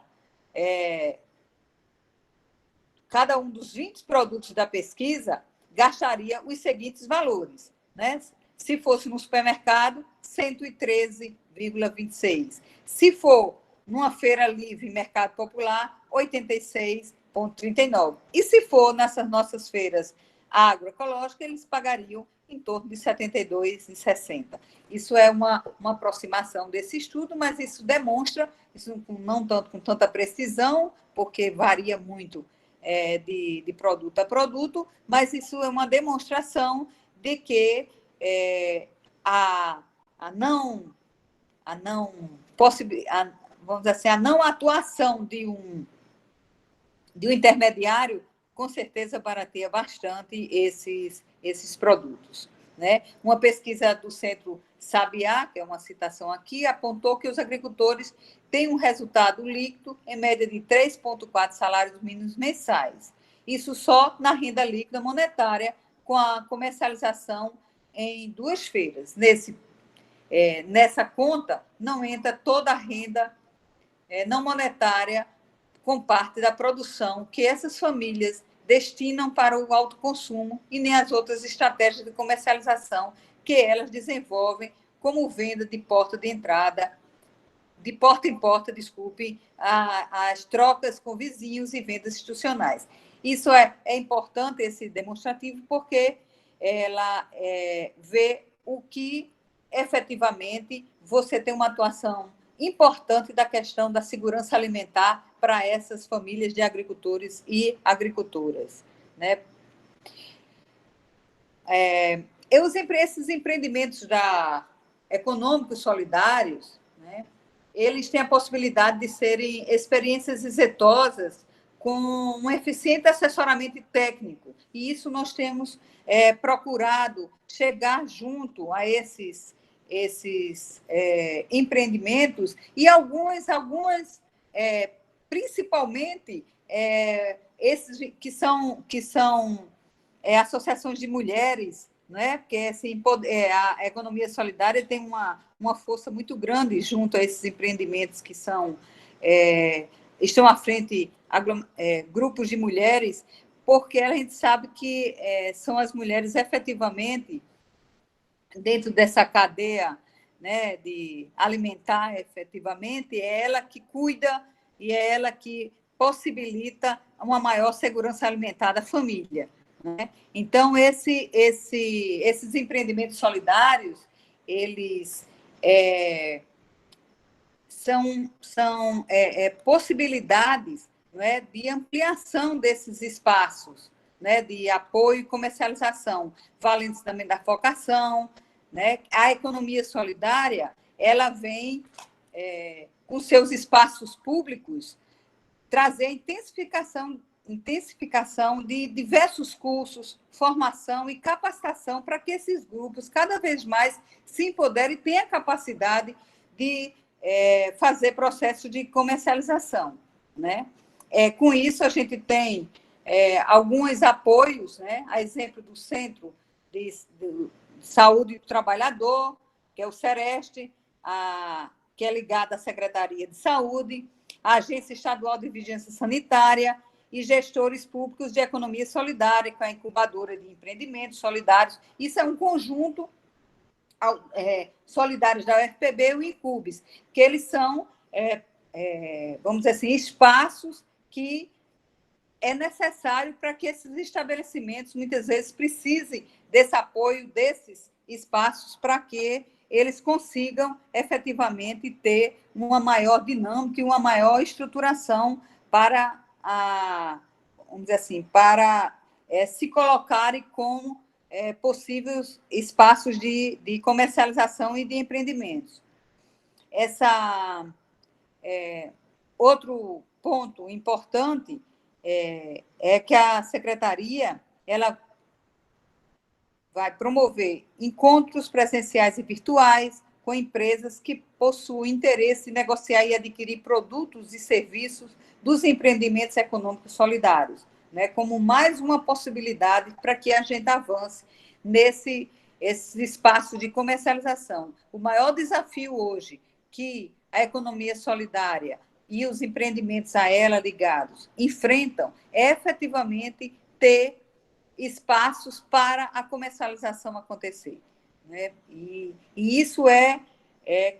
um dos 20 produtos da pesquisa, gastaria os seguintes valores, né? Se fosse no supermercado, 113,26. Se for numa feira livre, mercado popular, 86,39. E se for nessas nossas feiras agroecológicas, eles pagariam em torno de 72,60. Isso é uma aproximação desse estudo, mas isso demonstra, isso não tanto com tanta precisão, porque varia muito de produto a produto, mas isso é uma demonstração de que vamos dizer assim, a não atuação de um intermediário, com certeza barateia bastante esses produtos, né? Uma pesquisa do Centro Sabiá, que é uma citação aqui, apontou que os agricultores têm um resultado líquido em média de 3,4 salários mínimos mensais. Isso só na renda líquida monetária, com a comercialização em 2 feiras. Nessa conta, não entra toda a renda não monetária com parte da produção que essas famílias destinam para o autoconsumo e nem as outras estratégias de comercialização que elas desenvolvem, como venda de porta em porta, as trocas com vizinhos e vendas institucionais. Isso é importante, esse demonstrativo, porque ela vê o que efetivamente você tem uma atuação importante da questão da segurança alimentar para essas famílias de agricultores e agricultoras, né? Esses empreendimentos econômicos solidários, né, eles têm a possibilidade de serem experiências exitosas com um eficiente assessoramento técnico, e isso nós temos procurado chegar junto a esses empreendimentos, e algumas principalmente esses que são associações de mulheres, né? Porque assim, a economia solidária tem uma força muito grande junto a esses empreendimentos que estão à frente grupos de mulheres, porque a gente sabe que são as mulheres efetivamente dentro dessa cadeia, né, de alimentar efetivamente, é ela que cuida e é ela que possibilita uma maior segurança alimentar da família, né? Então, esses empreendimentos solidários, eles são possibilidades, né, de ampliação desses espaços, né, de apoio e comercialização, valentes também da focação, né? A economia solidária, ela vem com seus espaços públicos trazer intensificação de diversos cursos, formação e capacitação para que esses grupos cada vez mais se empoderem e tenham a capacidade de fazer processo de comercialização, né? Com isso, a gente tem alguns apoios, né? A exemplo do Centro de Saúde do Trabalhador, que é o Sereste, que é ligado à Secretaria de Saúde, a Agência Estadual de Vigilância Sanitária e gestores públicos de economia solidária, com a incubadora de empreendimentos solidários. Isso é um conjunto solidários da UFPB, o Incubes, que eles são, vamos dizer assim, espaços que é necessário para que esses estabelecimentos, muitas vezes, precisem desse apoio, desses espaços, para que eles consigam, efetivamente, ter uma maior dinâmica e uma maior estruturação para, vamos dizer assim, para se colocarem como possíveis espaços de comercialização e de empreendimentos. Outro ponto importante é que a secretaria ela vai promover encontros presenciais e virtuais com empresas que possuem interesse em negociar e adquirir produtos e serviços dos empreendimentos econômicos solidários, né, como mais uma possibilidade para que a gente avance nesse espaço de comercialização. O maior desafio hoje que a economia solidária e os empreendimentos a ela ligados enfrentam é efetivamente ter espaços para a comercialização acontecer, né? E isso é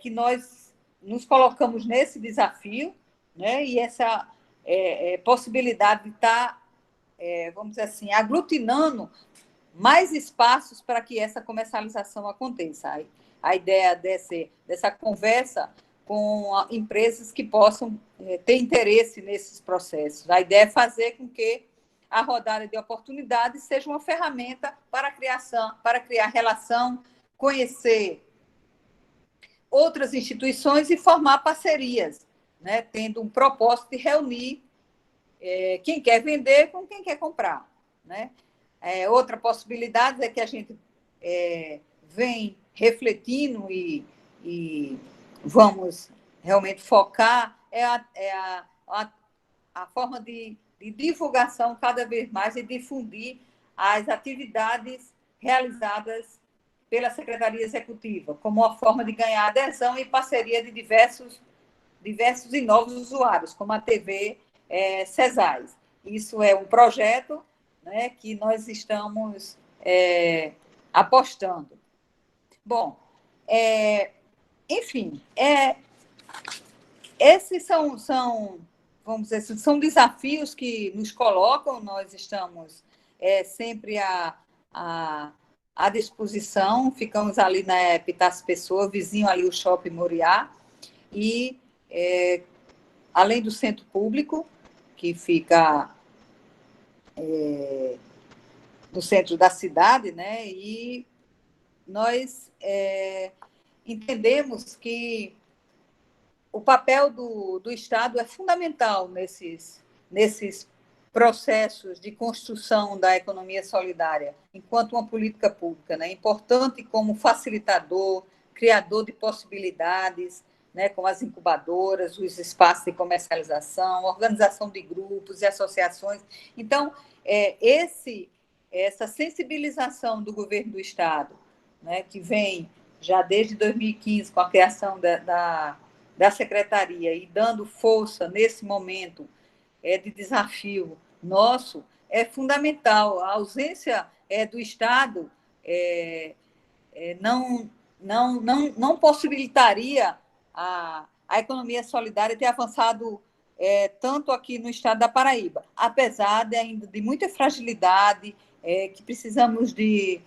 que nós nos colocamos nesse desafio, né? E essa possibilidade de estar, vamos dizer assim, aglutinando mais espaços para que essa comercialização aconteça. A ideia dessa conversa com empresas que possam ter interesse nesses processos. A ideia é fazer com que a rodada de oportunidades seja uma ferramenta para criar relação, conhecer outras instituições e formar parcerias, né, tendo um propósito de reunir quem quer vender com quem quer comprar, né? Outra possibilidade é que a gente vem refletindo e vamos realmente focar a forma de divulgação cada vez mais e difundir as atividades realizadas pela Secretaria Executiva, como uma forma de ganhar adesão e parceria de diversos e novos usuários, como a TV CESAIS. Isso é um projeto, né, que nós estamos apostando. Bom, enfim, esses são, vamos dizer assim, são desafios que nos colocam, nós estamos sempre à disposição, ficamos ali na Epitácio Pessoa, vizinho ali o Shopping Moriá, e além do centro público, que fica no centro da cidade, né? E nós entendemos que o papel do Estado é fundamental nesses processos de construção da economia solidária, enquanto uma política pública, né? Importante como facilitador, criador de possibilidades, né, como as incubadoras, os espaços de comercialização, organização de grupos e associações. Então, essa sensibilização do governo do Estado, né, que vem já desde 2015 com a criação da Secretaria e dando força nesse momento de desafio nosso, é fundamental. A ausência do Estado não possibilitaria a economia solidária ter avançado tanto aqui no estado da Paraíba, apesar ainda de muita fragilidade, que precisamos de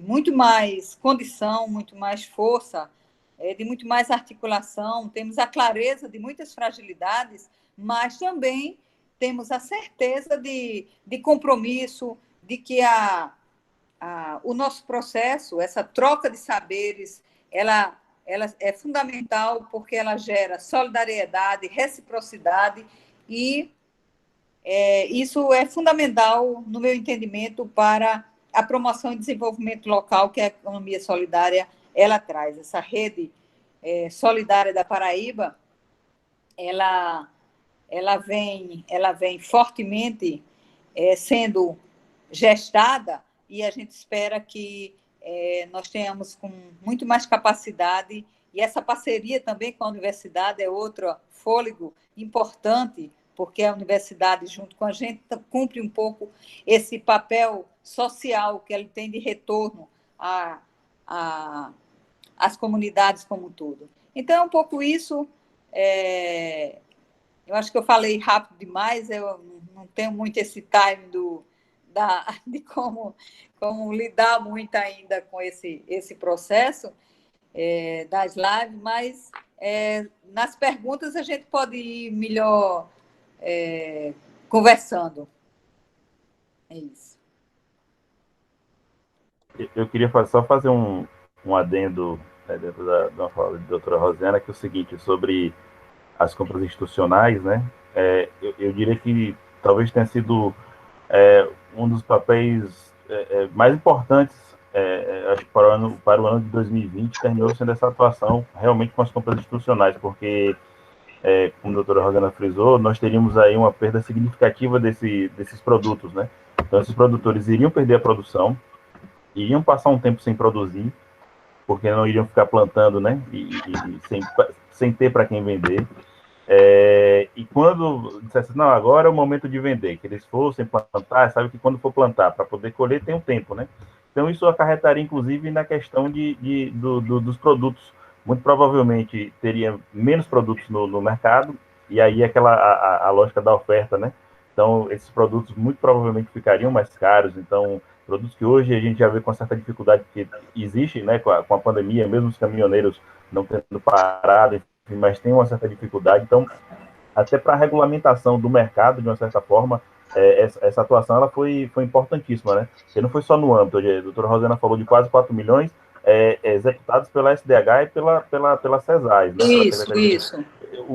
muito mais condição, muito mais força, de muito mais articulação, temos a clareza de muitas fragilidades, mas também temos a certeza de compromisso, de que o nosso processo, essa troca de saberes, ela é fundamental porque ela gera solidariedade, reciprocidade e isso é fundamental, no meu entendimento, para a promoção e desenvolvimento local que a economia solidária ela traz. Essa rede solidária da Paraíba, ela vem fortemente sendo gestada e a gente espera que nós tenhamos com muito mais capacidade, e essa parceria também com a universidade é outro fôlego importante, porque a universidade, junto com a gente, cumpre um pouco esse papel social que ele tem de retorno às comunidades como um todo. Então, é um pouco isso. Eu acho que eu falei rápido demais, eu não tenho muito esse time de como lidar muito ainda com esse processo das lives, mas nas perguntas a gente pode ir melhor conversando. É isso. Eu queria só fazer um adendo dentro da fala da doutora Rosiana, que é o seguinte, sobre as compras institucionais, né? Eu diria que talvez tenha sido um dos papéis mais importantes acho que para o ano de 2020 terminou sendo essa atuação realmente com as compras institucionais, porque, como a doutora Rosana frisou, nós teríamos aí uma perda significativa desses produtos, né? Então, esses produtores iriam perder a produção, iriam passar um tempo sem produzir, porque não iriam ficar plantando, né? E sem ter para quem vender. E quando dissesse, não, agora é o momento de vender, que eles fossem plantar, sabe que quando for plantar, para poder colher, tem um tempo, né? Então, isso acarretaria, inclusive, na questão dos produtos. Muito provavelmente, teria menos produtos no mercado, e aí a lógica da oferta, né? Então, esses produtos muito provavelmente ficariam mais caros. Então, produtos que hoje a gente já vê com certa dificuldade, que existe, né, com a pandemia, mesmo os caminhoneiros não tendo parado, enfim, mas tem uma certa dificuldade. Então, até para a regulamentação do mercado, de uma certa forma, essa atuação ela foi importantíssima, né? Porque não foi só no âmbito, a doutora Rosana falou de quase 4 milhões executados pela SDH e pela CESAS, né? Isso.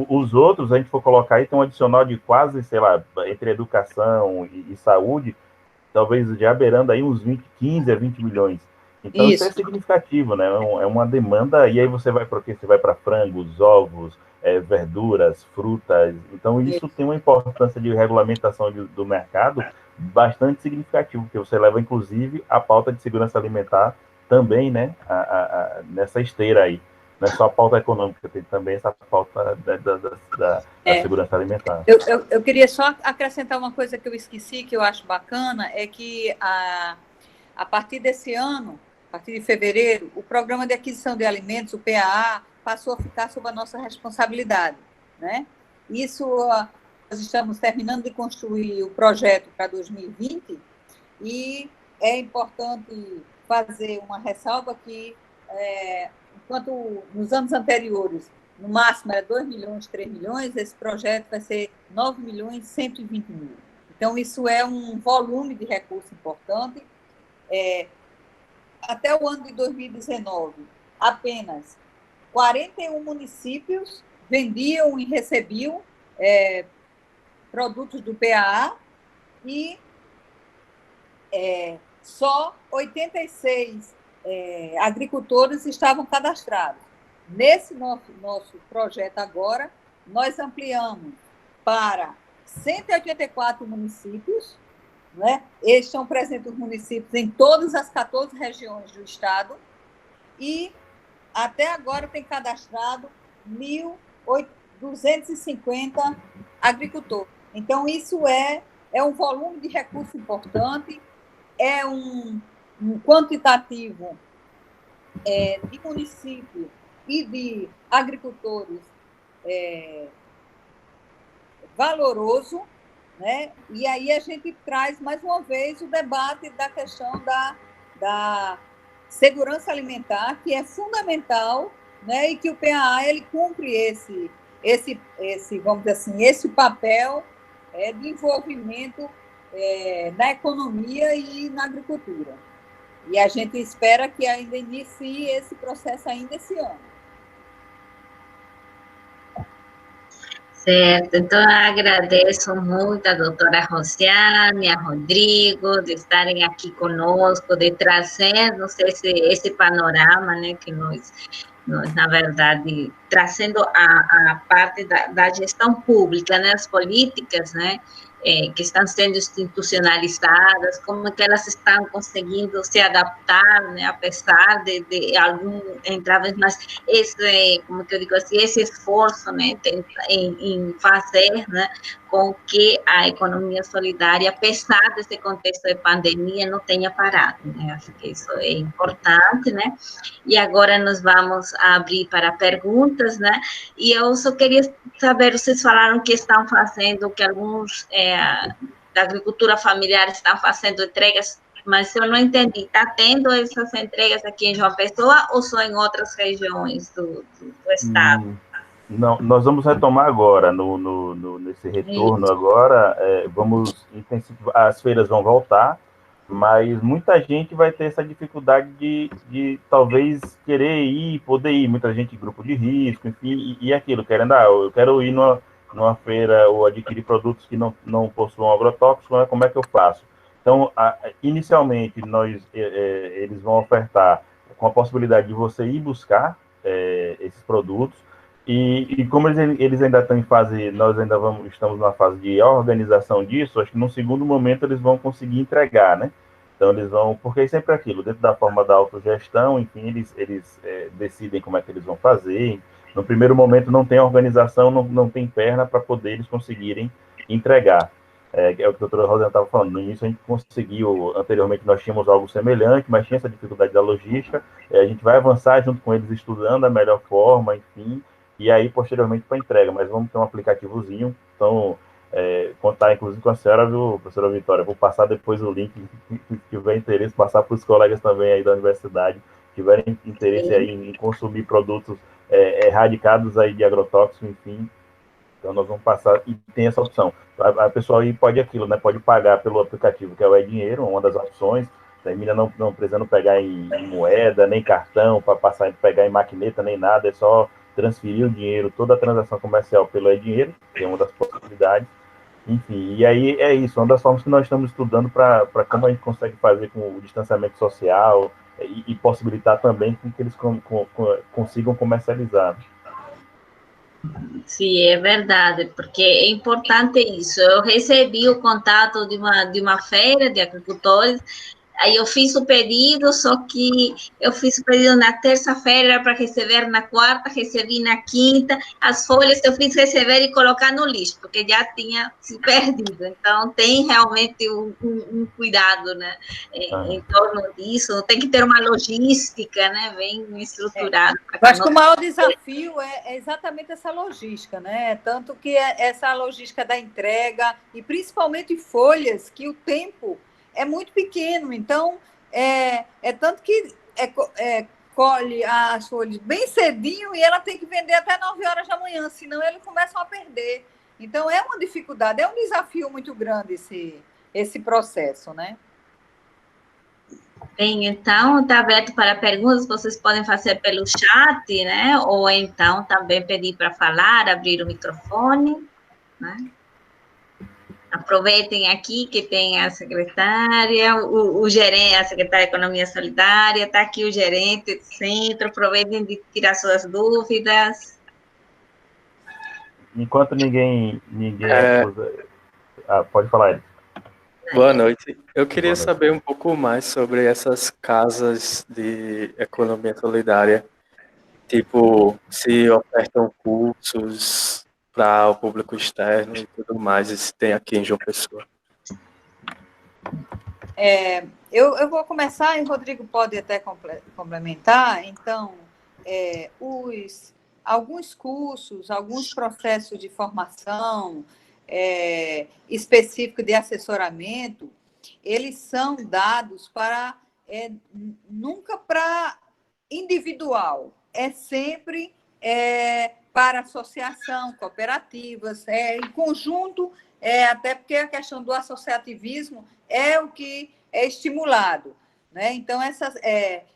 Os outros, a gente for colocar aí, tem um adicional de quase, sei lá, entre educação e saúde, talvez já beirando aí uns 15 a 20 milhões. Então, isso é significativo, né? É uma demanda, e aí você vai para o quê? Você vai para frangos, ovos, verduras, frutas. Então, isso tem uma importância de regulamentação do mercado bastante significativo, porque você leva, inclusive, a pauta de segurança alimentar também, né? Nessa esteira aí. Não é só a pauta econômica, tem também essa pauta da segurança alimentar. Eu queria só acrescentar uma coisa que eu esqueci, que eu acho bacana, é que a partir desse ano, a partir de fevereiro, o Programa de Aquisição de Alimentos, o PAA, passou a ficar sob a nossa responsabilidade, né? Isso, nós estamos terminando de construir o projeto para 2020 e é importante fazer uma ressalva que, enquanto nos anos anteriores, no máximo era 2 milhões, 3 milhões, esse projeto vai ser 9 milhões, 120 mil. Então, isso é um volume de recurso importante. Até o ano de 2019, apenas 41 municípios vendiam e recebiam produtos do PAA e só 86 agricultores estavam cadastrados. Nesse nosso projeto agora, nós ampliamos para 184 municípios, né? Eles estão presentes os municípios em todas as 14 regiões do estado e até agora tem cadastrado 1.250 agricultores. Então, isso é um volume de recurso importante, é um quantitativo de município e de agricultores valoroso, né? E aí a gente traz, mais uma vez, o debate da questão da segurança alimentar, que é fundamental, né? E que o PAA ele cumpre esse, vamos dizer assim, esse papel de envolvimento na economia e na agricultura. E a gente espera que ainda inicie esse processo ainda esse ano. Certo, então eu agradeço muito a doutora Rosiane, a Rodrigo, de estarem aqui conosco, de trazer-nos esse panorama, né, que nós, na verdade, trazendo a parte da gestão pública, né, as políticas, né, que estão sendo institucionalizadas, como que elas estão conseguindo se adaptar, né, apesar de algum entraves, mas esse, como que eu digo assim, esse esforço, né, em fazer, né, com que a economia solidária, apesar desse contexto de pandemia, não tenha parado, né, acho que isso é importante, né, e agora nós vamos abrir para perguntas, né, e eu só queria saber, vocês falaram que estão fazendo, que alguns da agricultura familiar estão fazendo entregas, mas eu não entendi, está tendo essas entregas aqui em João Pessoa ou só em outras regiões do estado? Não, nós vamos retomar agora, nesse retorno agora, vamos intensificar, as feiras vão voltar, mas muita gente vai ter essa dificuldade de talvez querer ir, poder ir, muita gente em grupo de risco, enfim, e aquilo, querendo, eu quero ir numa feira ou adquirir produtos que não possuam agrotóxicos, né, como é que eu faço? Então, inicialmente, eles vão ofertar com a possibilidade de você ir buscar esses produtos, e como eles ainda estão em fase, nós ainda estamos na fase de organização disso, acho que num segundo momento eles vão conseguir entregar, né? Então eles vão, porque é sempre aquilo, dentro da forma da autogestão, enfim, eles decidem como é que eles vão fazer. No primeiro momento não tem organização, não tem perna para poder eles conseguirem entregar. É o que a doutora Rosana estava falando, no início a gente conseguiu, anteriormente nós tínhamos algo semelhante, mas tinha essa dificuldade da logística, a gente vai avançar junto com eles, estudando a melhor forma, enfim, e aí posteriormente para entrega, mas vamos ter um aplicativozinho, então contar inclusive com a senhora, viu, professora Vitória, vou passar depois o link, se tiver interesse, passar para os colegas também aí da universidade, que tiverem interesse aí em consumir produtos erradicados aí de agrotóxicos, enfim. Então, nós vamos passar, e tem essa opção. A pessoa aí pode aquilo, né? Pode pagar pelo aplicativo, que é o dinheiro, uma das opções. Termina não precisando pegar em moeda, nem cartão, para passar pegar em maquineta, nem nada. É só transferir o dinheiro, toda a transação comercial pelo dinheiro, que é uma das possibilidades. Enfim, e aí é isso, uma das formas que nós estamos estudando para como a gente consegue fazer com o distanciamento social e possibilitar também que eles consigam comercializar. Sim, é verdade, porque é importante isso. Eu recebi o contato de uma feira de agricultores, aí eu fiz o pedido, só que eu fiz o pedido na terça-feira para receber na quarta, recebi na quinta, as folhas eu fiz receber e colocar no lixo, porque já tinha se perdido. Então, tem realmente um cuidado, né, em torno disso, tem que ter uma logística, né, bem estruturada. Eu acho que o maior desafio é exatamente essa logística, né? Tanto que essa logística da entrega, e principalmente folhas, que o tempo é muito pequeno, então tanto que colhe as folhas bem cedinho e ela tem que vender até 9 horas da manhã, senão eles começam a perder. Então, é uma dificuldade, é um desafio muito grande esse processo, né? Bem, então, está aberto para perguntas, vocês podem fazer pelo chat, né? Ou então também pedir para falar, abrir o microfone, né? Aproveitem aqui que tem a secretária, o gerente, a secretária de Economia Solidária, está aqui o gerente do centro, aproveitem de tirar suas dúvidas. Enquanto ninguém pode falar, Eric. Boa noite. Eu queria saber um pouco mais sobre essas casas de economia solidária, tipo, se ofertam cursos para o público externo e tudo mais, e se tem aqui em João Pessoa. Eu vou começar, e o Rodrigo pode até complementar. Então, alguns cursos, alguns processos de formação específico de assessoramento, eles são dados para nunca para individual, é sempre para associação, cooperativas, em conjunto, até porque a questão do associativismo é o que é estimulado, né? Então,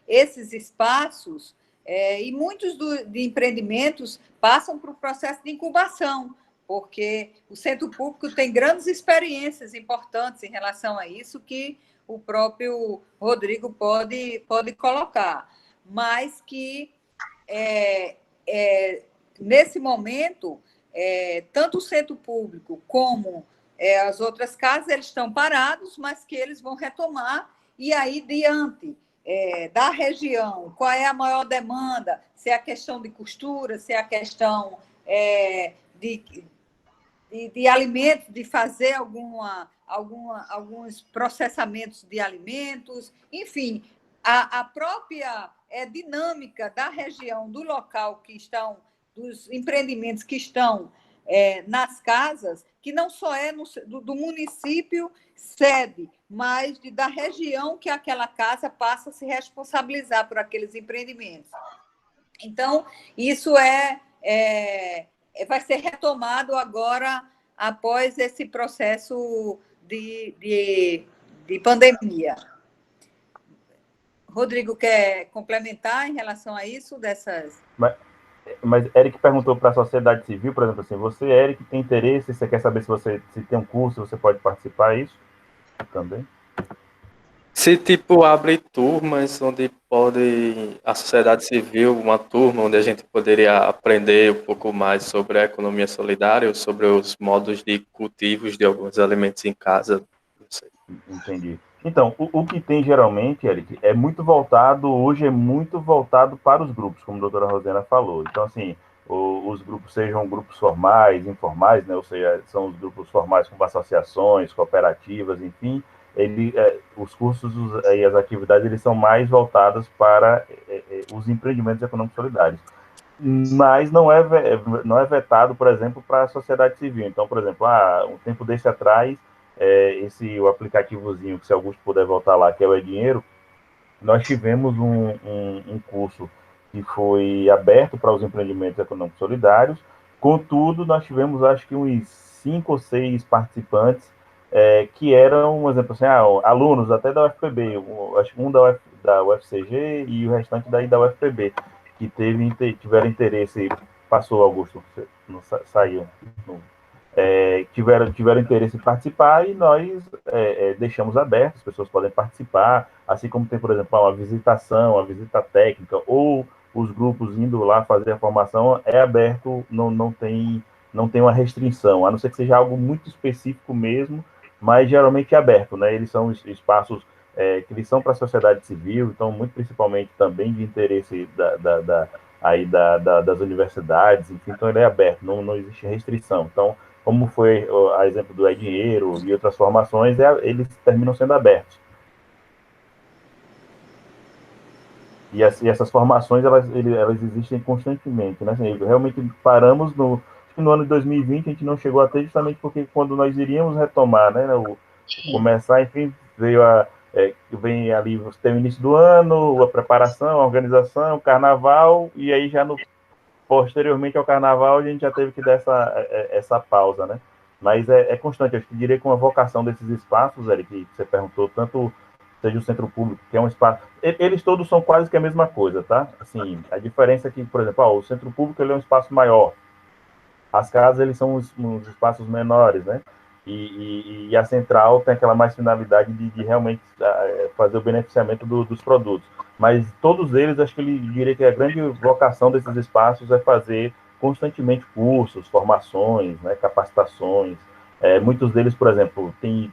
esses espaços e muitos de empreendimentos passam por um processo de incubação, porque o centro público tem grandes experiências importantes em relação a isso que o próprio Rodrigo pode colocar, mas que nesse momento, tanto o centro público como as outras casas, eles estão parados, mas que eles vão retomar, e aí, diante da região, qual é a maior demanda, se é a questão de costura, se é a questão de alimentos, de fazer alguns processamentos de alimentos, enfim, a própria dinâmica da região, do local que estão, dos empreendimentos que estão nas casas, que não só do município sede, mas da região que aquela casa passa a se responsabilizar por aqueles empreendimentos. Então, isso vai ser retomado agora após esse processo de pandemia. Rodrigo quer complementar em relação a isso? Mas Eric perguntou para a sociedade civil, por exemplo, assim, você, Eric, tem interesse, você quer saber se tem um curso, você pode participar, é isso? Também? Se, tipo, abre turmas onde pode a sociedade civil, uma turma onde a gente poderia aprender um pouco mais sobre a economia solidária ou sobre os modos de cultivos de alguns alimentos em casa, não sei. Entendi. Então, o que tem geralmente, Eric, é muito voltado, hoje é muito voltado para os grupos, como a doutora Rosena falou. Então, assim, os grupos sejam grupos formais, informais, né? Ou seja, são os grupos formais como associações, cooperativas, enfim, os cursos e as atividades, eles são mais voltados para os empreendimentos econômicos solidários. Mas não é vetado, por exemplo, para a sociedade civil. Então, por exemplo, um tempo desse atrás, o aplicativozinho, que se Augusto puder voltar lá, que é o E-Dinheiro, nós tivemos um curso que foi aberto para os empreendimentos econômicos solidários. Contudo, nós tivemos, acho que uns 5 ou 6 participantes que eram, por exemplo, assim, alunos até da UFPB, acho que da UFCG e o restante daí da UFPB, que tiveram interesse, passou, Augusto, não saiu, não, tiveram interesse em participar, e nós deixamos aberto, as pessoas podem participar, assim como tem, por exemplo, uma visitação, uma visita técnica, ou os grupos indo lá fazer a formação, é aberto, não tem uma restrição, a não ser que seja algo muito específico mesmo, mas geralmente é aberto, né? Eles são espaços que eles são para a sociedade civil, então muito principalmente também de interesse das universidades, enfim, então ele é aberto, não existe restrição. Então, como foi a exemplo do E-Dinheiro e outras formações, eles terminam sendo abertos. E essas formações, elas existem constantemente, né? Assim, realmente paramos no ano de 2020, a gente não chegou a ter, justamente porque quando nós iríamos retomar, né, começar, enfim, vem ali, tem o início do ano, a preparação, a organização, o carnaval, e aí já posteriormente ao carnaval a gente já teve que dar essa pausa, né? Mas é constante, eu diria que uma vocação desses espaços, Eric, que você perguntou, tanto seja o centro público, que é um espaço, eles todos são quase que a mesma coisa, tá? Assim, a diferença é que, por exemplo, o centro público, ele é um espaço maior, as casas, eles são uns espaços menores, né? E a central tem aquela mais finalidade de realmente fazer o beneficiamento dos produtos. Mas todos eles, acho que ele diria que a grande vocação desses espaços é fazer constantemente cursos, formações, né, capacitações. Muitos deles, por exemplo, tem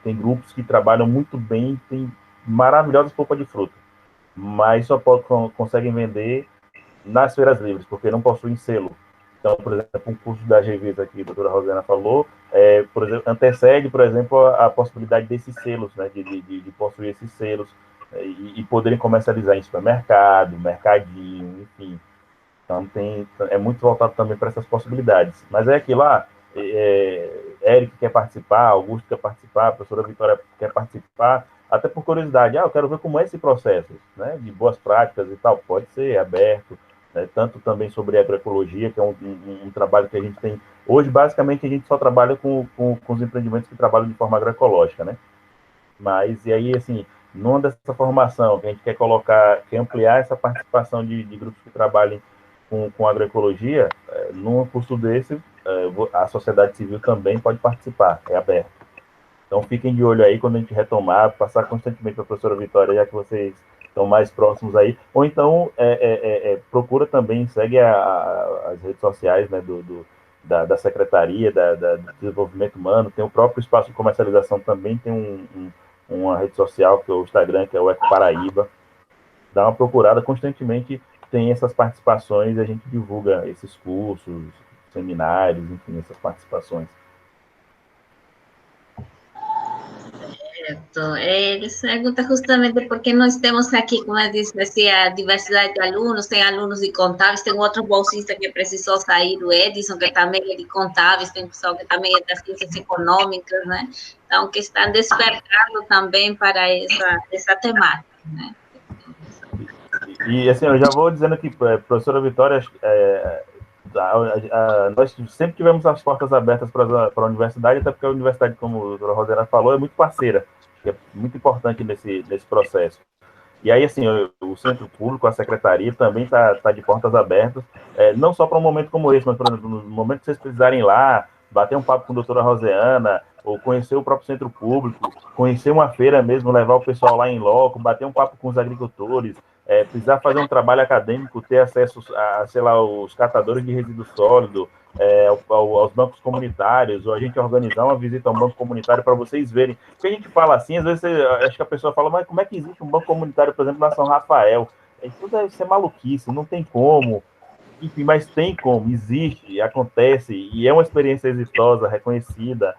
grupos que trabalham muito bem, tem maravilhosas polpas de fruta, mas só conseguem vender nas feiras livres, porque não possuem selo. Então, por exemplo, um curso da Gevisa que a doutora Rosena falou, por exemplo, antecede, por exemplo, a possibilidade desses selos, né, de possuir esses selos e poderem comercializar em supermercado, mercadinho, enfim. Então, é muito voltado também para essas possibilidades. Mas é aquilo lá, Eric quer participar, Augusto quer participar, a professora Vitória quer participar, até por curiosidade, eu quero ver como é esse processo, né, de boas práticas e tal, pode ser aberto, né, tanto também sobre agroecologia, que é um trabalho que a gente tem, hoje basicamente a gente só trabalha com os empreendimentos que trabalham de forma agroecológica, né, mas e aí assim, numa dessa formação que a gente quer ampliar essa participação de grupos que trabalhem com agroecologia, num curso desse, a sociedade civil também pode participar, é aberto. Então, fiquem de olho aí quando a gente retomar, passar constantemente para a professora Vitória, já que vocês estão mais próximos aí. Ou então, procura também, segue as redes sociais, né, da Secretaria do Desenvolvimento Humano, tem o próprio espaço de comercialização também, tem uma rede social, que é o Instagram, que é o Eco Paraíba. Dá uma procurada, constantemente tem essas participações, a gente divulga esses cursos, seminários, enfim, essas participações. Certo. Eles perguntam justamente porque nós temos aqui, como eu disse, a diversidade de alunos, tem alunos de contábeis, tem outro bolsista que precisou sair, o Edson, que também é de contábeis, tem pessoal que também é das ciências econômicas, né? Então, que estão despertando também para essa temática, né? E assim, eu já vou dizendo que, professora Vitória, nós sempre tivemos as portas abertas para a universidade, até porque a universidade, como a doutora Rosena falou, é muito parceira, que é muito importante nesse processo. E aí, assim, o centro público, a secretaria, também está de portas abertas, não só para um momento como esse, mas, por exemplo, no momento que vocês precisarem lá, bater um papo com a doutora Roseana, ou conhecer o próprio centro público, conhecer uma feira mesmo, levar o pessoal lá em loco, bater um papo com os agricultores, precisar fazer um trabalho acadêmico, ter acesso a, sei lá, os catadores de resíduo sólido, aos bancos comunitários, ou a gente organizar uma visita a um banco comunitário para vocês verem. Porque a gente fala assim, às vezes acho que a pessoa fala, mas como é que existe um banco comunitário, por exemplo, na São Rafael? Isso deve ser maluquice, não tem como. Enfim, mas tem como, existe, acontece, e é uma experiência exitosa, reconhecida,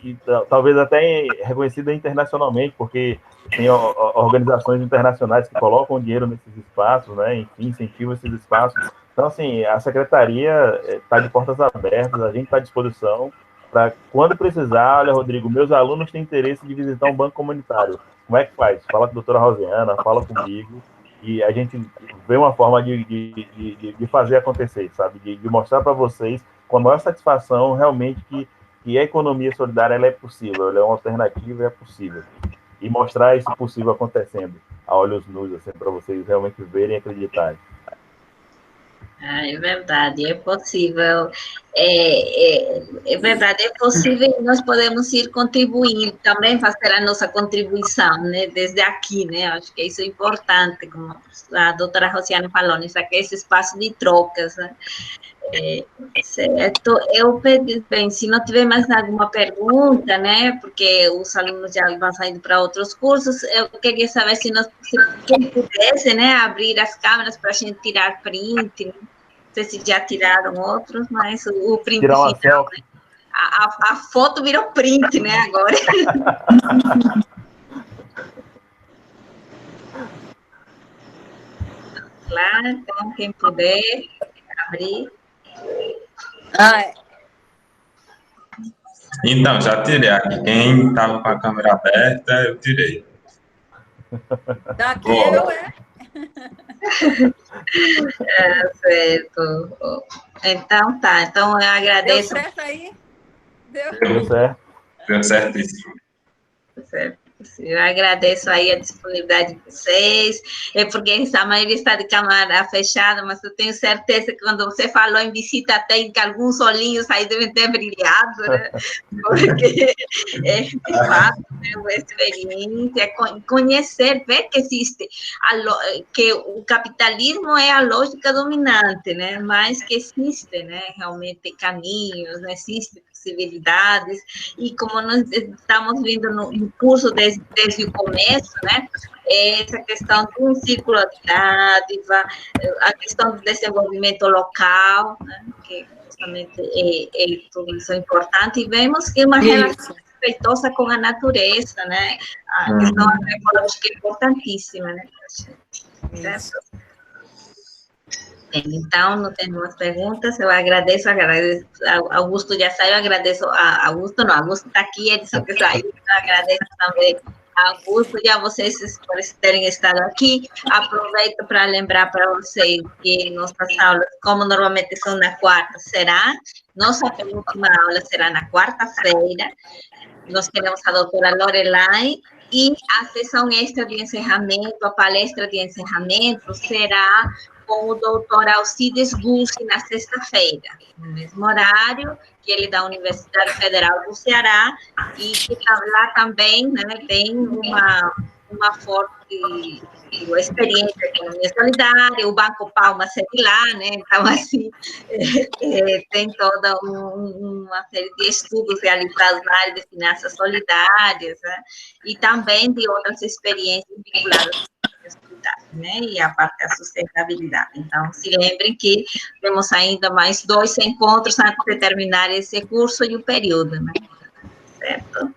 e talvez até reconhecida internacionalmente, porque tem organizações internacionais que colocam dinheiro nesses espaços, né, enfim, incentivam esses espaços. Então, assim, a secretaria está de portas abertas, a gente está à disposição para, quando precisar, olha, Rodrigo, meus alunos têm interesse de visitar um banco comunitário. Como é que faz? Fala com a doutora Rosiana, fala comigo, e a gente vê uma forma de fazer acontecer, sabe? De mostrar para vocês, com a maior satisfação, realmente, que a economia solidária ela é possível, ela é uma alternativa e é possível. E mostrar isso possível acontecendo a olhos nus, assim, para vocês realmente verem e acreditarem. É verdade, é possível. É verdade, é possível e nós podemos ir contribuindo, também fazer a nossa contribuição, né, desde aqui, né, acho que isso é importante, como a doutora Rosiana falou, né, que esse espaço de trocas, né. Certo, eu pedi, bem, se não tiver mais alguma pergunta, né, porque os alunos já vão saindo para outros cursos, eu queria saber se quem pudesse, né, abrir as câmeras para a gente tirar print, né? Não sei se já tiraram outros, mas o print tirar uma final, selfie. Né? A foto virou print, né, agora. Claro, então, quem puder abrir. Então, já tirei aqui. Quem estava com a câmera aberta, eu tirei. Daqui eu, Certo. Então, tá. Então, eu agradeço. Deu certo aí? Deu certo? Deu certíssimo. Certo. Eu agradeço aí a disponibilidade de vocês, porque a maioria está de câmara fechada, mas eu tenho certeza que quando você falou em visita técnica, alguns olhinhos aí devem ter brilhado, né? Porque, de fato, é uma experiência, conhecer, ver que existe, que o capitalismo é a lógica dominante, né? Mas que existe, né? Realmente caminhos, né? Existem possibilidades, e como nós estamos vendo no curso desde o começo, né, essa questão do círculo de dádiva, a questão do desenvolvimento local, né, que justamente tudo isso é importante, e vemos que uma relação respeitosa com a natureza, né, a questão agroecológica é importantíssima, né, certo? Então, não tem mais perguntas, eu agradeço a Augusto já saiu, agradeço a Augusto está aqui, ele só que saiu, então agradeço também a Augusto e a vocês por terem estado aqui. Aproveito para lembrar para vocês que nossas aulas, como normalmente são na quarta, nossa penúltima aula será na quarta-feira. Nós teremos a doutora Lorelai, e a sessão extra de encerramento, a palestra de encerramento será com o doutor Alcides Gussi na sexta-feira, no mesmo horário, que ele da Universidade Federal do Ceará, e que lá também, né, tem uma forte experiência em economia solidária, o Banco Palma segue lá, né, então, assim, tem toda uma série de estudos realizados na área de finanças solidárias, né, e também de outras experiências vinculadas né, e a parte da sustentabilidade. Então, se lembrem que temos ainda mais 2 encontros antes de terminar esse curso e o período, né? Certo?